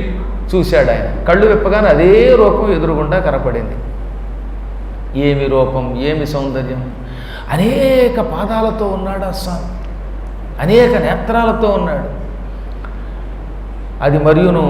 చూశాడు ఆయన. కళ్ళు విప్పగానే అదే రూపం ఎదురుగుండా కనపడింది. ఏమి రూపం, ఏమి సౌందర్యం! అనేక పాదాలతో ఉన్నాడు ఆ స్వామి, అనేక నేత్రాలతో ఉన్నాడు. అది మరియును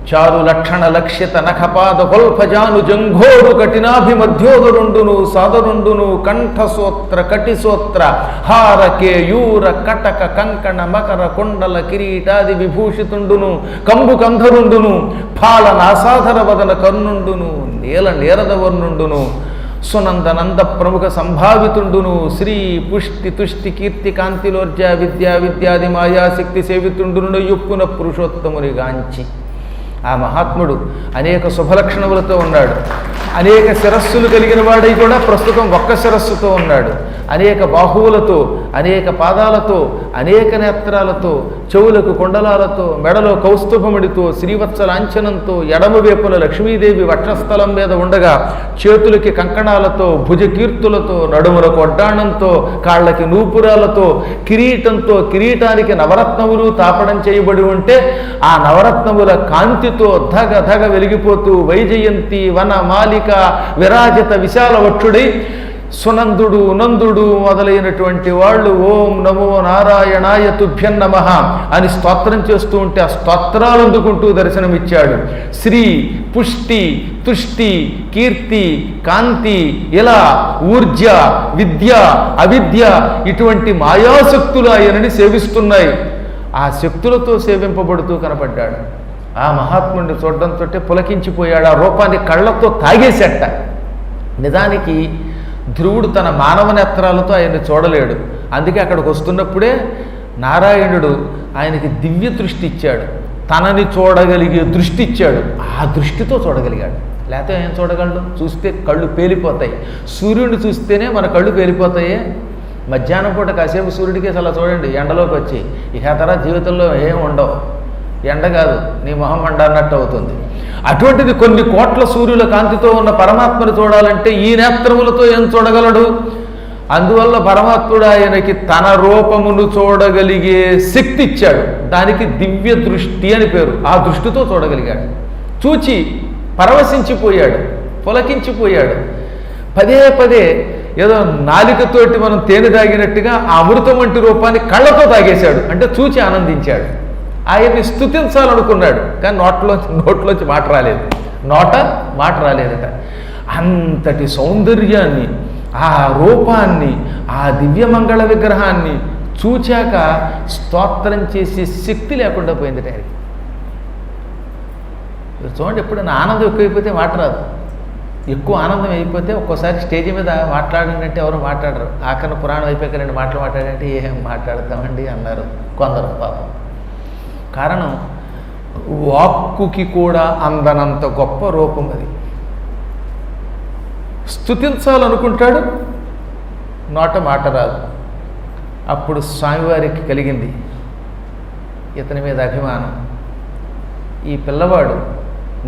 చారు లక్షణ లక్ష్యత నఖపాద కొల్పజాను జంఘోరు కఠినాభిమధ్యోదరుండును సాదరుండును కంఠసోత్ర కటిసోత్ర హార కేయూర కటక కంకణ మకర కుండల కిరీటాది విభూషితుండును కంబు కంధరుండును ఫాల నాసాధర వదన కర్ణుండును నీల నీరద వర్ణుండును సునందనంద ప్రముఖ సంభావితుండును శ్రీ పుష్టి తుష్టి కీర్తి కాంతిలోర్జ విద్యా విద్యాది మాయాశక్తి సేవితుండును యొప్పున పురుషోత్తముని గాంచి. ఆ మహాత్ముడు అనేక శుభలక్షణములతో ఉన్నాడు. అనేక శిరస్సులు కలిగిన వాడై కూడా ప్రస్తుతం ఒక్క శిరస్సుతో ఉన్నాడు. అనేక బాహువులతో, అనేక పాదాలతో, అనేక నేత్రాలతో, చెవులకు కుండలాలతో, మెడలో కౌస్తుభముడితో, శ్రీవత్స లాంఛనంతో, ఎడమవైపున లక్ష్మీదేవి వక్షస్థలం మీద ఉండగా చేతులకి కంకణాలతో, భుజకీర్తులతో, నడుములకు ఒడ్డాణంతో, కాళ్ళకి నూపురాలతో, కిరీటంతో, కిరీటానికి నవరత్నములు తాపడం చేయబడి ఉంటే ఆ నవరత్నముల కాంతితో ధగ ధగ వెలిగిపోతూ వైజయంతి వన మాలిక విరాజిత విశాల వక్షుడై సునందుడు నందుడు మొదలైనటువంటి వాళ్ళు ఓం నమో నారాయణాయ తుభ్యం నమః అని స్తోత్రం చేస్తూ ఉంటే ఆ స్తోత్రాలు అందుకుంటూ దర్శనమిచ్చాడు. శ్రీ పుష్టి తుష్టి కీర్తి కాంతి ఇలా ఊర్జ విద్య అవిద్య ఇటువంటి మాయాశక్తులు ఆయనని సేవిస్తున్నాయి. ఆ శక్తులతో సేవింపబడుతూ కనపడ్డాడు. ఆ మహాత్ముడిని చూడడంతో పులకించిపోయాడు. ఆ రూపాన్ని కళ్ళతో తాగేసేట. నిజానికి ధ్రువుడు తన మానవ నేత్రాలతో ఆయన్ని చూడలేడు. అందుకే అక్కడికి వస్తున్నప్పుడే నారాయణుడు ఆయనకి దివ్య దృష్టి ఇచ్చాడు. తనని చూడగలిగే దృష్టి ఇచ్చాడు. ఆ దృష్టితో చూడగలిగాడు. లేకపోతే ఏం చూడగలడు? చూస్తే కళ్ళు పేలిపోతాయి. సూర్యుడిని చూస్తేనే మన కళ్ళు పేలిపోతాయే. మధ్యాహ్నం పూట కాసేపు సూర్యుడికి అలా చూడండి, ఎండలోకి వచ్చి ఇక తర్వాత జీవితంలో ఏం ఉండవు. ఎండ కాదు, నీ మొహం మండ అన్నట్టు అవుతుంది. అటువంటిది కొన్ని కోట్ల సూర్యుల కాంతితో ఉన్న పరమాత్మను చూడాలంటే ఈ నేత్రములతో ఏం చూడగలడు? అందువల్ల పరమాత్ముడు ఆయనకి తన రూపమును చూడగలిగే శక్తి ఇచ్చాడు. దానికి దివ్య దృష్టి అని పేరు. ఆ దృష్టితో చూడగలిగాడు. చూచి పరవశించిపోయాడు, పులకించిపోయాడు. పదే పదే ఏదో నాలికతోటి మనం తేనె తాగినట్టుగా ఆ అమృతం వంటి రూపాన్ని కళ్ళతో తాగేశాడు. అంటే చూచి ఆనందించాడు. ఆయన్ని స్తుతించాలనుకున్నాడు, కానీ నోట్లోంచి మాట రాలేదు. మాట రాలేదట. అంతటి సౌందర్యాన్ని, ఆ రూపాన్ని, ఆ దివ్యమంగళ విగ్రహాన్ని చూచాక స్తోత్రం చేసే శక్తి లేకుండా పోయింది ఆయనకి. చూడండి, ఎప్పుడైనా ఆనందం ఎక్కువైపోతే మాట రాదు. ఎక్కువ ఆనందం అయిపోతే ఒక్కోసారి స్టేజ్ మీద మాట్లాడినంటే ఎవరు మాట్లాడరు. ఆఖరణ పురాణం అయిపోయాక 2 మాటలు మాట్లాడంటే ఏం మాట్లాడతామండి అన్నారు కొందరు. పాపం కారణం వాక్కుకి కూడా అందనంత గొప్ప రూపం అది. స్తుతించాలనుకుంటాడు, మాట రాదు. అప్పుడు స్వామివారికి కలిగింది ఇతని మీద అభిమానం. ఈ పిల్లవాడు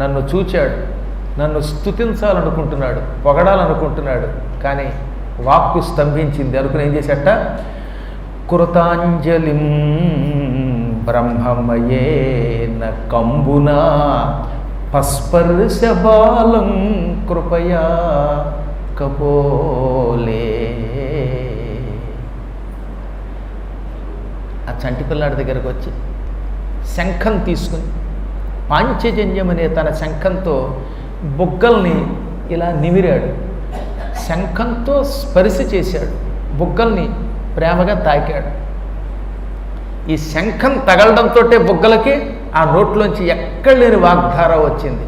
నన్ను చూచాడు, నన్ను స్తుతించాలనుకుంటున్నాడు, పొగడాలనుకుంటున్నాడు, కానీ వాక్కు స్తంభించింది. అనుకుని ఏం చేశాట? కృతాంజలిం బ్రహ్మమయేన కంబునా పస్పర్శ బాలం కృపయా కపోలే. ఆ చంటి పిల్లాడి దగ్గరకు వచ్చి శంఖం తీసుకుని పాంచజన్యం అనే తన శంఖంతో బుగ్గల్ని ఇలా నిమిరాడు. శంఖంతో స్పర్శ చేశాడు, బుగ్గల్ని ప్రేమగా తాకాడు. ఈ శంఖం తగలడంతో బుగ్గలకి ఆ నోట్లోంచి ఎక్కడ లేని వాగ్ధార వచ్చింది.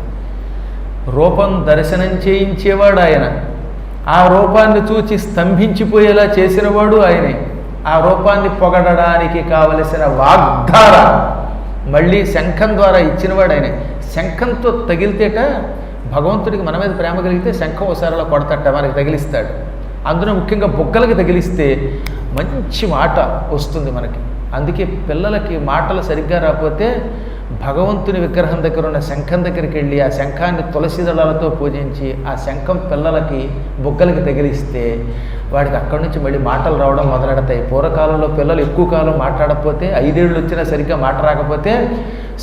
రూపం దర్శనం చేయించేవాడు ఆయన, ఆ రూపాన్ని చూచి స్తంభించిపోయేలా చేసినవాడు ఆయనే. ఆ రూపాన్ని పొగడడానికి కావలసిన వాగ్ధార మళ్ళీ శంఖం ద్వారా ఇచ్చినవాడు ఆయనే. శంఖంతో తగిలితేట భగవంతుడికి మన మీద ప్రేమ కలిగితే శంఖం ఒకసారిలో కొడతట, మనకి తగిలిస్తాడు. అందులో ముఖ్యంగా బుగ్గలకి తగిలిస్తే మంచి మాట వస్తుంది మనకి. అందుకే పిల్లలకి మాటలు సరిగ్గా రాకపోతే భగవంతుని విగ్రహం దగ్గర ఉన్న శంఖం దగ్గరికి వెళ్ళి ఆ శంఖాన్ని తులసి దళాలతో పూజించి ఆ శంఖం పిల్లలకి బుగ్గలకి తగిలిస్తే వాడికి అక్కడి నుంచి మళ్ళీ మాటలు రావడం మొదలెడతాయి. పూర్వకాలంలో పిల్లలు ఎక్కువ కాలం మాట్లాడకపోతే 5 ఏళ్ళు వచ్చినా సరిగ్గా మాట రాకపోతే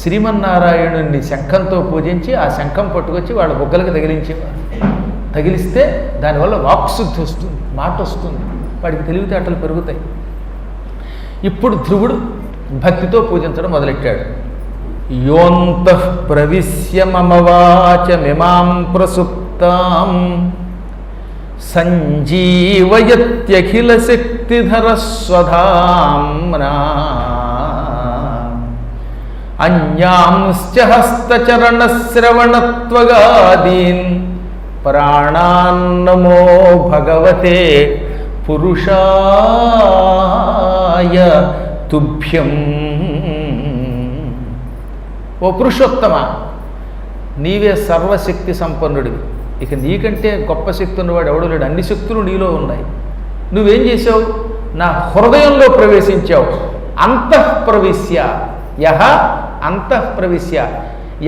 శ్రీమన్నారాయణుని శంఖంతో పూజించి ఆ శంఖం పట్టుకొచ్చి వాళ్ళ బుగ్గలకి తగిలించేవారు. తగిలిస్తే దానివల్ల వాక్శుద్ధి వస్తుంది, మాట వస్తుంది, వాడికి తెలివితేటలు పెరుగుతాయి. ఇప్పుడు ధ్రువుడు భక్తితో పూజించడం మొదలెట్టాడు. యోంతః ప్రవిశ్య మమ వాచమిమాం ప్రసుప్తాం సంజీవయత్యఖిల శక్తిధర స్వధామ్నా అన్యాంశ్చ హస్తచరణశ్రవణత్వగాదీన్ ప్రాణాన్నమో భగవతే పురుషాయ తుభ్యం. ఓ పురుషోత్తమ, నీవే సర్వశక్తి సంపన్నుడివి. ఇక నీకంటే గొప్ప శక్తి ఉన్నవాడు ఎవడు లేడు. అన్ని శక్తులు నీలో ఉన్నాయి. నువ్వేం చేసావు? నా హృదయంలో ప్రవేశించావు. అంతఃప్రవిశ్య యహ అంతఃప్రవిశ్య,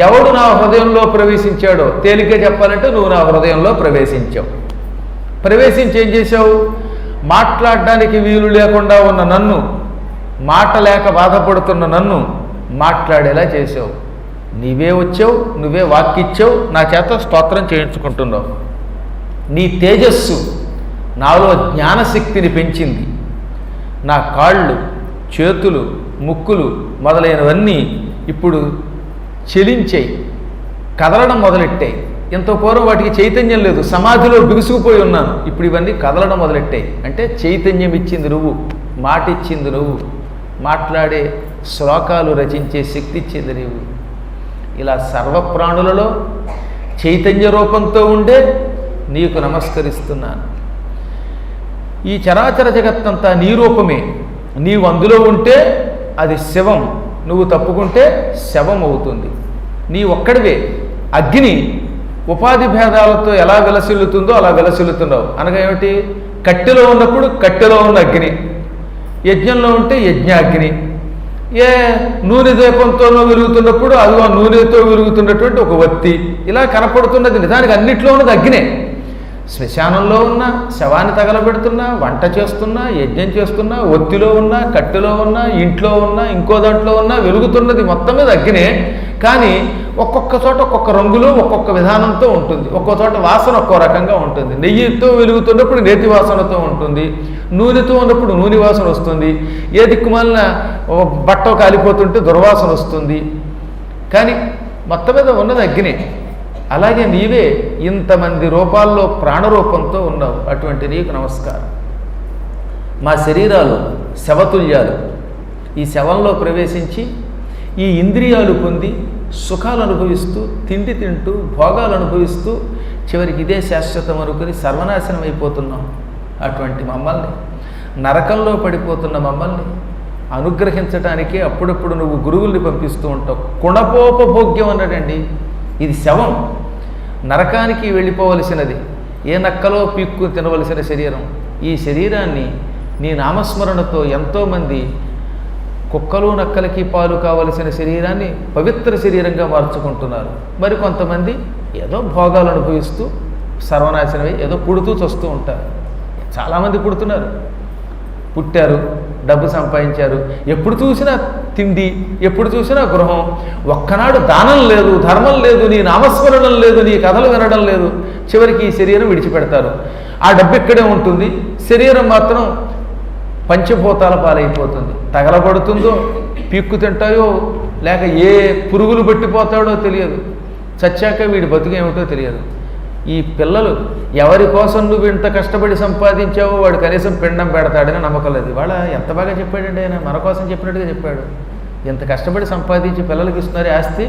ఎవడు నా హృదయంలో ప్రవేశించాడో తేలిక చెప్పాలంటే నువ్వు నా హృదయంలో ప్రవేశించావు. ప్రవేశించి ఏం చేసావు? మాట్లాడడానికి వీలు లేకుండా ఉన్న నన్ను, మాట లేక బాధపడుతున్న నన్ను మాట్లాడేలా చేసావు. నీవే వచ్చావు, నువ్వే వాక్కిచ్చావు, నా చేత స్తోత్రం చేయించుకుంటున్నావు. నీ తేజస్సు నాలో జ్ఞానశక్తిని పెంచింది. నా కాళ్ళు, చేతులు, ముక్కులు మొదలైనవన్నీ ఇప్పుడు చెలించాయి, కదలడం మొదలెట్టాయి. ఎంతో పూర్వం వాటికి చైతన్యం లేదు, సమాధిలో బిగుసుకుపోయి ఉన్నాను. ఇప్పుడు ఇవన్నీ కదలడం మొదలెట్టాయి. అంటే చైతన్యం ఇచ్చింది నువ్వు, మాట ఇచ్చింది నువ్వు, మాట్లాడే శ్లోకాలు రచించే శక్తి ఇచ్చింది నువ్వు. ఇలా సర్వప్రాణులలో చైతన్య రూపంతో ఉండే నీకు నమస్కరిస్తున్నాను. ఈ చరాచర జగత్తంతా నీ రూపమే. నీవు అందులో ఉంటే అది శివం, నువ్వు తప్పుకుంటే శవం అవుతుంది. నీ ఒక్కడివే. అగ్ని ఉపాధి భేదాలతో ఎలా విలసిల్లుతుందో అలా విలసిల్లుతున్నావు. అనగా ఏమిటి? కట్టెలో ఉన్నప్పుడు కట్టెలో ఉన్న అగ్ని, యజ్ఞంలో ఉంటే యజ్ఞాగ్ని, ఏ నూనె దీపంతోనో వెలుగుతున్నప్పుడు అది ఆ నూనెతో వెలుగుతున్నటువంటి ఒక వత్తి, ఇలా కనపడుతున్నది. నిజానికి అన్నిట్లో ఉన్నది అగ్నే. శ్మశానంలో ఉన్న శవాన్ని తగలబెడుతున్నా, వంట చేస్తున్నా, యజ్ఞం చేస్తున్నా, ఒత్తిలో ఉన్నా, కట్టెలో ఉన్నా, ఇంట్లో ఉన్నా, ఇంకో దాంట్లో ఉన్నా వెలుగుతున్నది మొత్తం మీద అగ్నే. కానీ ఒక్కొక్క చోట ఒక్కొక్క రంగులో ఒక్కొక్క విధానంతో ఉంటుంది. ఒక్కో చోట వాసన ఒక్కో రకంగా ఉంటుంది. నెయ్యితో వెలుగుతున్నప్పుడు నేతి వాసనతో ఉంటుంది, నూనెతో ఉన్నప్పుడు నూనె వాసన వస్తుంది, ఏ దిక్కుమాలిన బట్ట కాలిపోతుంటే దుర్వాసన వస్తుంది. కానీ మొత్తం మీద ఉన్నది అగ్నే. అలాగే నీవే ఇంతమంది రూపాల్లో ప్రాణరూపంతో ఉన్నావు. అటువంటి నీకు నమస్కారం. మా శరీరాలు శవతుల్యాలు. ఈ శవంలో ప్రవేశించి ఈ ఇంద్రియాలు పొంది సుఖాలు అనుభవిస్తూ, తిండి తింటూ, భోగాలు అనుభవిస్తూ చివరికి ఇదే శాశ్వతం అనుకుని సర్వనాశనం అయిపోతున్నాం. అటువంటి మమ్మల్ని, నరకంలో పడిపోతున్న మమ్మల్ని అనుగ్రహించటానికే అప్పుడప్పుడు నువ్వు గురువుల్ని పంపిస్తూ ఉంటావు. కుణపోపభోగ్యం అన్నాడండి. ఇది శవం, నరకానికి వెళ్ళిపోవలసినది, ఏ నక్కలో పీక్కు తినవలసిన శరీరం. ఈ శరీరాన్ని నీ నామస్మరణతో ఎంతోమంది కుక్కలు నక్కలకి పాలు కావలసిన శరీరాన్ని పవిత్ర శరీరంగా మార్చుకుంటున్నారు. మరి కొంతమంది ఏదో భోగాలు అనుభవిస్తూ సర్వనాశనమై ఏదో పుడుతూ చస్తూ ఉంటారు. చాలామంది పుడుతున్నారు, పుట్టారు, డబ్బు సంపాదించారు, ఎప్పుడు చూసినా తిండి, ఎప్పుడు చూసినా గృహం, ఒక్కనాడు దానం లేదు, ధర్మం లేదు, నీ నామస్మరణం లేదు, నీ కథలు వినడం లేదు. చివరికి ఈ శరీరం విడిచిపెడతారు. ఆ డబ్బు ఇక్కడే ఉంటుంది, శరీరం మాత్రం పంచభూతాల పాలైపోతుంది. తగలబడుతుందో, పీక్కు తింటాయో, లేక ఏ పురుగులు పట్టిపోతాడో తెలియదు. చచ్చాక వీడి బతుకేమిటో తెలియదు. ఈ పిల్లలు ఎవరి కోసం నువ్వు ఇంత కష్టపడి సంపాదించావో వాడు కనీసం పిండం పెడతాడని నమ్మకం లేదు. ఇవాళ ఎంత బాగా చెప్పాడండి ఆయన, మన కోసం చెప్పినట్టుగా చెప్పాడు. ఎంత కష్టపడి సంపాదించి పిల్లలకి ఇస్తున్నారు ఆస్తి,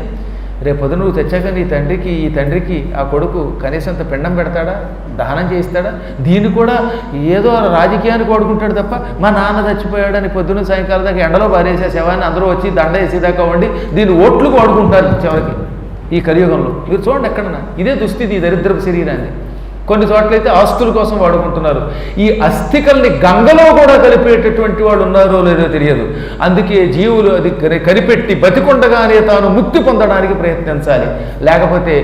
రేపొద్దు నువ్వు తెచ్చాక ఈ తండ్రికి ఆ కొడుకు కనీసం ఇంత పిండం పెడతాడా, దహనం చేయిస్తాడా? దీన్ని కూడా ఏదో రాజకీయానికి వాడుకుంటాడు తప్ప, మా నాన్న చచ్చిపోయాడని పొద్దున్న సాయంకాలం దాకా ఎండలో పారేసే శవాన్ని అందరూ వచ్చి దండ వేసేదాకా వండి దీన్ని ఓట్లకు వాడుకుంటారు చివరికి. ఈ కలియుగంలో మీరు చూడండి ఎక్కడన్నా ఇదే దుస్థితి ఈ దరిద్రపు శరీరాన్ని. కొన్ని చోట్లయితే ఆస్తుల కోసం వాడుకుంటున్నారు. ఈ అస్థికల్ని గంగలో కూడా కలిపేటటువంటి వాళ్ళు ఉన్నారో లేదో తెలియదు. అందుకే జీవులు అది కనిపెట్టి బతికొండగానే తాను ముక్తి పొందడానికి ప్రయత్నించాలి. లేకపోతే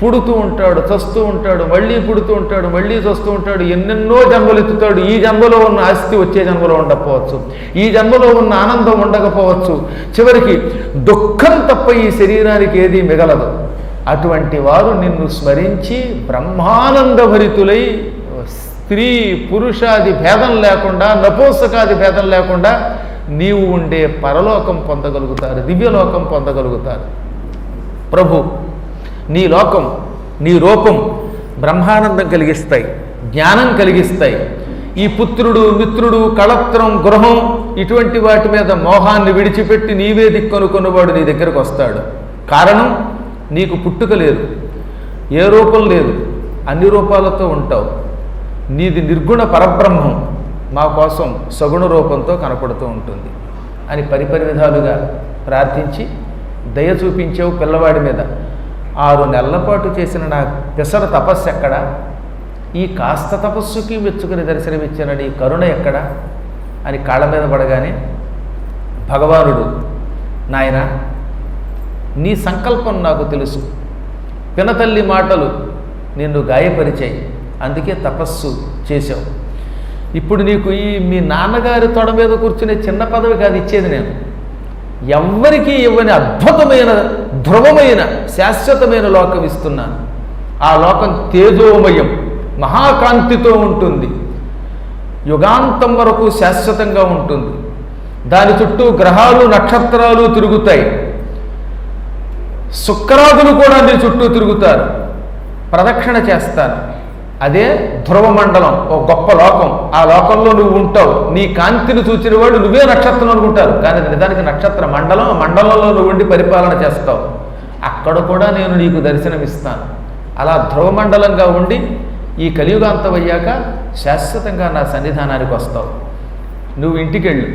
పుడుతూ ఉంటాడు, చస్తూ ఉంటాడు, మళ్ళీ పుడుతూ ఉంటాడు, మళ్ళీ చస్తూ ఉంటాడు, ఎన్నెన్నో జన్మలు ఎత్తుతాడు. ఈ జన్మలో ఉన్న ఆస్తి వచ్చే జన్మలో ఉండకపోవచ్చు, ఈ జన్మలో ఉన్న ఆనందం ఉండకపోవచ్చు. చివరికి దుఃఖం తప్ప ఈ శరీరానికి ఏదీ మిగలదు. అటువంటి వారు నిన్ను స్మరించి బ్రహ్మానందభరితులై స్త్రీ పురుషాది భేదం లేకుండా, నపుంసకాది భేదం లేకుండా నీవు ఉండే పరలోకం పొందగలుగుతారు, దివ్యలోకం పొందగలుగుతారు. ప్రభు నీ లోకం, నీ రూపం బ్రహ్మానందం కలిగిస్తాయి, జ్ఞానం కలిగిస్తాయి. ఈ పుత్రుడు, మిత్రుడు, కళత్రం, గృహం ఇటువంటి వాటి మీద మోహాన్ని విడిచిపెట్టి నీవే దిక్కనుకున్నవాడు నీ దగ్గరకు వస్తాడు. కారణం, నీకు పుట్టుక లేదు, ఏ రూపం లేదు, అన్ని రూపాలతో ఉంటావు. నీది నిర్గుణ పరబ్రహ్మం మా కోసం సగుణ రూపంతో కనపడుతూ ఉంటుంది అని పరిపరి విధాలుగా ప్రార్థించి దయ చూపించావు పిల్లవాడి మీద. 6 నెలల పాటు చేసిన నా పెసర తపస్సు ఎక్కడా? ఈ కాస్త తపస్సుకి మెచ్చుకుని దర్శనమిచ్చిన నీ కరుణ ఎక్కడా అని కాళ్ళ మీద పడగానే భగవానుడు, నాయన నీ సంకల్పం నాకు తెలుసు, పినతల్లి మాటలు నిన్ను గాయపరిచాయి, అందుకే తపస్సు చేశావు. ఇప్పుడు నీకు ఈ మీ నాన్నగారి తొడ మీద కూర్చునే చిన్న పదవి కాదు ఇచ్చేది, నేను ఎవ్వరికీ ఇవ్వని అద్భుతమైన ధ్రువమైన శాశ్వతమైన లోకం ఇస్తున్నాను. ఆ లోకం తేజోమయం, మహాకాంతితో ఉంటుంది, యుగాంతం వరకు శాశ్వతంగా ఉంటుంది. దాని చుట్టూ గ్రహాలు నక్షత్రాలు తిరుగుతాయి, శుక్రాదులు కూడా నీ చుట్టూ తిరుగుతారు, ప్రదక్షిణ చేస్తారు. అదే ధ్రువమండలం, ఓ గొప్ప లోకం. ఆ లోకంలో నువ్వు ఉంటావు. నీ కాంతిని చూచిన వాడు నువ్వే నక్షత్రం అనుకుంటారు, కానీ నిజానికి నక్షత్ర మండలం, ఆ మండలంలో నువ్వు ఉండి పరిపాలన చేస్తావు. అక్కడ కూడా నేను నీకు దర్శనమిస్తాను. అలా ధ్రువమండలంగా ఉండి ఈ కలియుగాంతం అయ్యాక శాశ్వతంగా నా సన్నిధానానికి వస్తావు. నువ్వు ఇంటికెళ్ళు,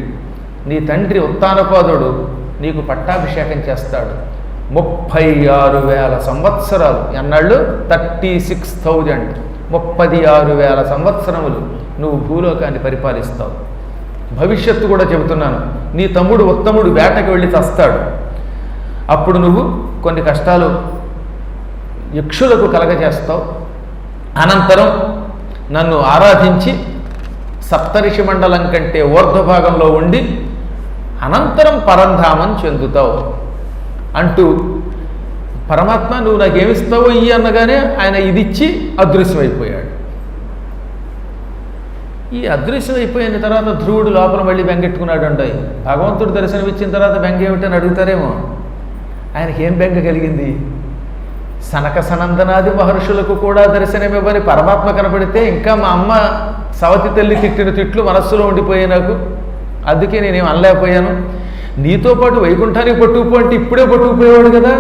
నీ తండ్రి ఉత్తానపాదుడు నీకు పట్టాభిషేకం చేస్తాడు. 36,000 సంవత్సరాలు ఎన్నాళ్ళు, 36,000, 36,000 సంవత్సరములు నువ్వు భూలోకాన్ని పరిపాలిస్తావు. భవిష్యత్తు కూడా చెబుతున్నాను, నీ తమ్ముడు ఉత్తముడు వేటకి వెళ్ళి చస్తాడు. అప్పుడు నువ్వు కొన్ని కష్టాలు యక్షులకు కలగజేస్తావు. అనంతరం నన్ను ఆరాధించి సప్తరిషి మండలం కంటే ఊర్ధ్వభాగంలో ఉండి అనంతరం పరంధామం చెందుతావు అంటూ పరమాత్మ నువ్వు నాకేమిస్తావో ఇయ్యి అనగానే ఆయన ఇదిచ్చి అదృశ్యమైపోయాడు. ఈ అదృశ్యమైపోయిన తర్వాత ధ్రువుడు లోపల మళ్ళీ బెంగెట్టుకున్నాడు అంటాయి. భగవంతుడు దర్శనమిచ్చిన తర్వాత బెంగ ఏమిటని అడుగుతారేమో. ఆయనకి ఏం బెంగ కలిగింది? సనక సనందనాది మహర్షులకు కూడా దర్శనమివ్వని పరమాత్మ కనపడితే ఇంకా మా అమ్మ సవతి తల్లి తిట్టిన తిట్లు మనస్సులో ఉండిపోయాయి నాకు, అందుకే నేనేం అనలేకపోయాను. నీతో పాటు వైకుంఠానికి పట్టుకుపో అంటే ఇప్పుడే పట్టుకుపోయేవాడు కదా,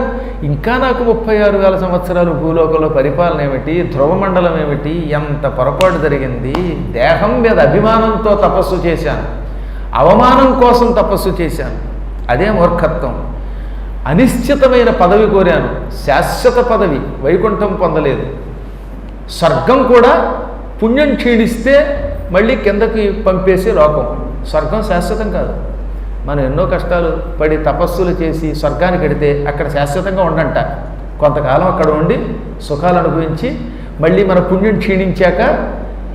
ఇంకా నాకు 36,000 సంవత్సరాలు భూలోకంలో పరిపాలన ఏమిటి, ధ్రువమండలం ఏమిటి, ఎంత పొరపాటు జరిగింది. దేహం మీద అభిమానంతో తపస్సు చేశాను, అవమానం కోసం తపస్సు చేశాను, అదే మూర్ఖత్వం. అనిశ్చితమైన పదవి కోరాను, శాశ్వత పదవి వైకుంఠం పొందలేదు. స్వర్గం కూడా పుణ్యం క్షీణిస్తే మళ్ళీ కిందకి పంపేసే లోకం, స్వర్గం శాశ్వతం కాదు. మనం ఎన్నో కష్టాలు పడి తపస్సులు చేసి స్వర్గానికి వెడితే అక్కడ శాశ్వతంగా ఉండంట. కొంతకాలం అక్కడ ఉండి సుఖాలు అనుభవించి మళ్ళీ మన పుణ్యం క్షీణించాక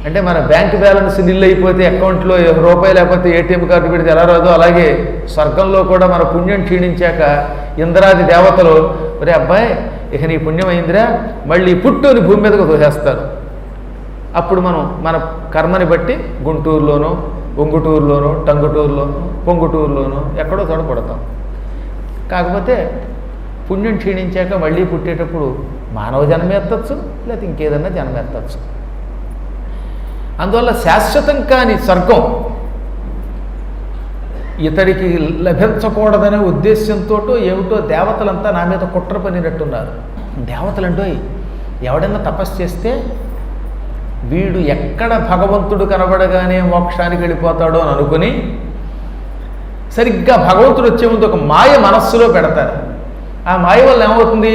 అంటే మన బ్యాంక్ బ్యాలెన్స్ నిల్ అయిపోతే అకౌంట్లో రూపాయి లేకపోతే ఏటీఎం కార్డు పెడితే ఎలా రాదో అలాగే స్వర్గంలో కూడా మన పుణ్యం క్షీణించాక ఇంద్రాది దేవతలు ఒరే అబ్బాయి ఇక నీ పుణ్యం అయిందిరా మళ్ళీ పుట్టుని భూమి మీదకు తోసేస్తారు. అప్పుడు మనం మన కర్మని బట్టి గుంటూరులోనో ఒంగుటూరులోనో టంగుటూరులోనో పొంగుటూరులోనో ఎక్కడో చోట పడతాం. కాకపోతే పుణ్యం క్షీణించాక మళ్ళీ పుట్టేటప్పుడు మానవ జన్మ ఎత్తచ్చు, లేకపోతే ఇంకేదన్నా జన్మ ఎత్తచ్చు. అందువల్ల శాశ్వతం కాని స్వర్గం ఇతడికి లభించకూడదనే ఉద్దేశంతో ఏమిటో దేవతలంతా నా మీద కుట్ర పనినట్టున్నారు. దేవతలంటో ఎవడన్నా తపస్సు చేస్తే వీడు ఎక్కడ భగవంతుడు కనబడగానే మోక్షానికి వెళ్ళిపోతాడో అని అనుకుని సరిగ్గా భగవంతుడు వచ్చే ముందు ఒక మాయ మనస్సులో పెడతారు. ఆ మాయ వల్ల ఏమవుతుంది,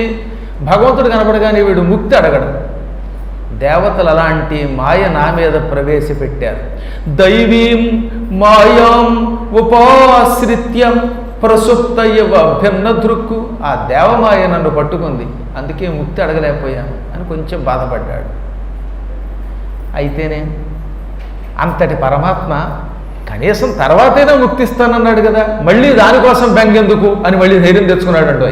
భగవంతుడు కనబడగానే వీడు ముక్తి అడగడు. దేవతలు అలాంటి మాయ నా మీద ప్రవేశపెట్టారు. దైవీం మాయాం ఉపాశ్రిత్యం ప్రసుప్తయవ భిన్న దృక్కు. ఆ దేవమాయ నన్ను పట్టుకుంది, అందుకే ముక్తి అడగలేకపోయాను అని కొంచెం బాధపడ్డాడు. అయితేనే అంతటి పరమాత్మ కనీసం తర్వాతైనా ముక్తిస్తానన్నాడు కదా, మళ్ళీ దానికోసం బెంగెందుకు అని మళ్ళీ ధైర్యం తెచ్చుకున్నాడు. అంటూ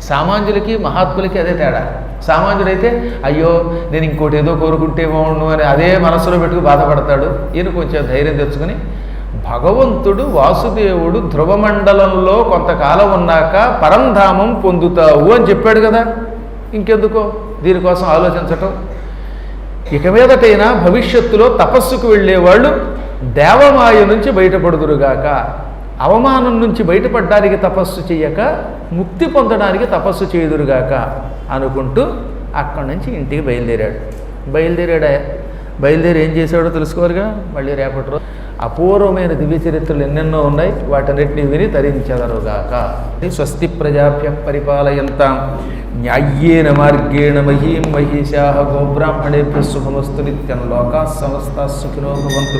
సామాన్యులకి మహాత్ములకి అదే తేడా. సామాన్యుడైతే అయ్యో నేను ఇంకోటి ఏదో కోరుకుంటే బాగుండు అని అదే మనసులో పెట్టుకు బాధపడతాడు. ఈయన కొంచెం ధైర్యం తెచ్చుకుని భగవంతుడు వాసుదేవుడు ధ్రువమండలంలో కొంతకాలం ఉన్నాక పరంధామం పొందుతావు అని చెప్పాడు కదా, ఇంకెందుకో దీనికోసం ఆలోచించటం. ఇక మీదటైనా భవిష్యత్తులో తపస్సుకు వెళ్ళేవాళ్ళు దేవమాయ నుంచి బయటపడుదురుగాక, అవమానం నుంచి బయటపడడానికి తపస్సు చేయక ముక్తి పొందడానికి తపస్సు చేయుదురుగాక అనుకుంటూ అక్కడి నుంచి ఇంటికి బయలుదేరి ఏం చేశాడో తెలుసుకోరుగా. మళ్ళీ రేపటి రోజు అపూర్వమైన దివ్య చరిత్రలు ఎన్నెన్నో ఉన్నాయి, వాటన్నిటిని విని తరించెదరుగాక. స్వస్తి ప్రజాభ్య పరిపాలయంతాం న్యాయ్యేన మార్గేణ మహీం మహిషాః గోబ్రాహ్మణేభ్యः శుభమస్తు నిత్యం. లోకాః సమస్తాః సుఖినో భవంతు.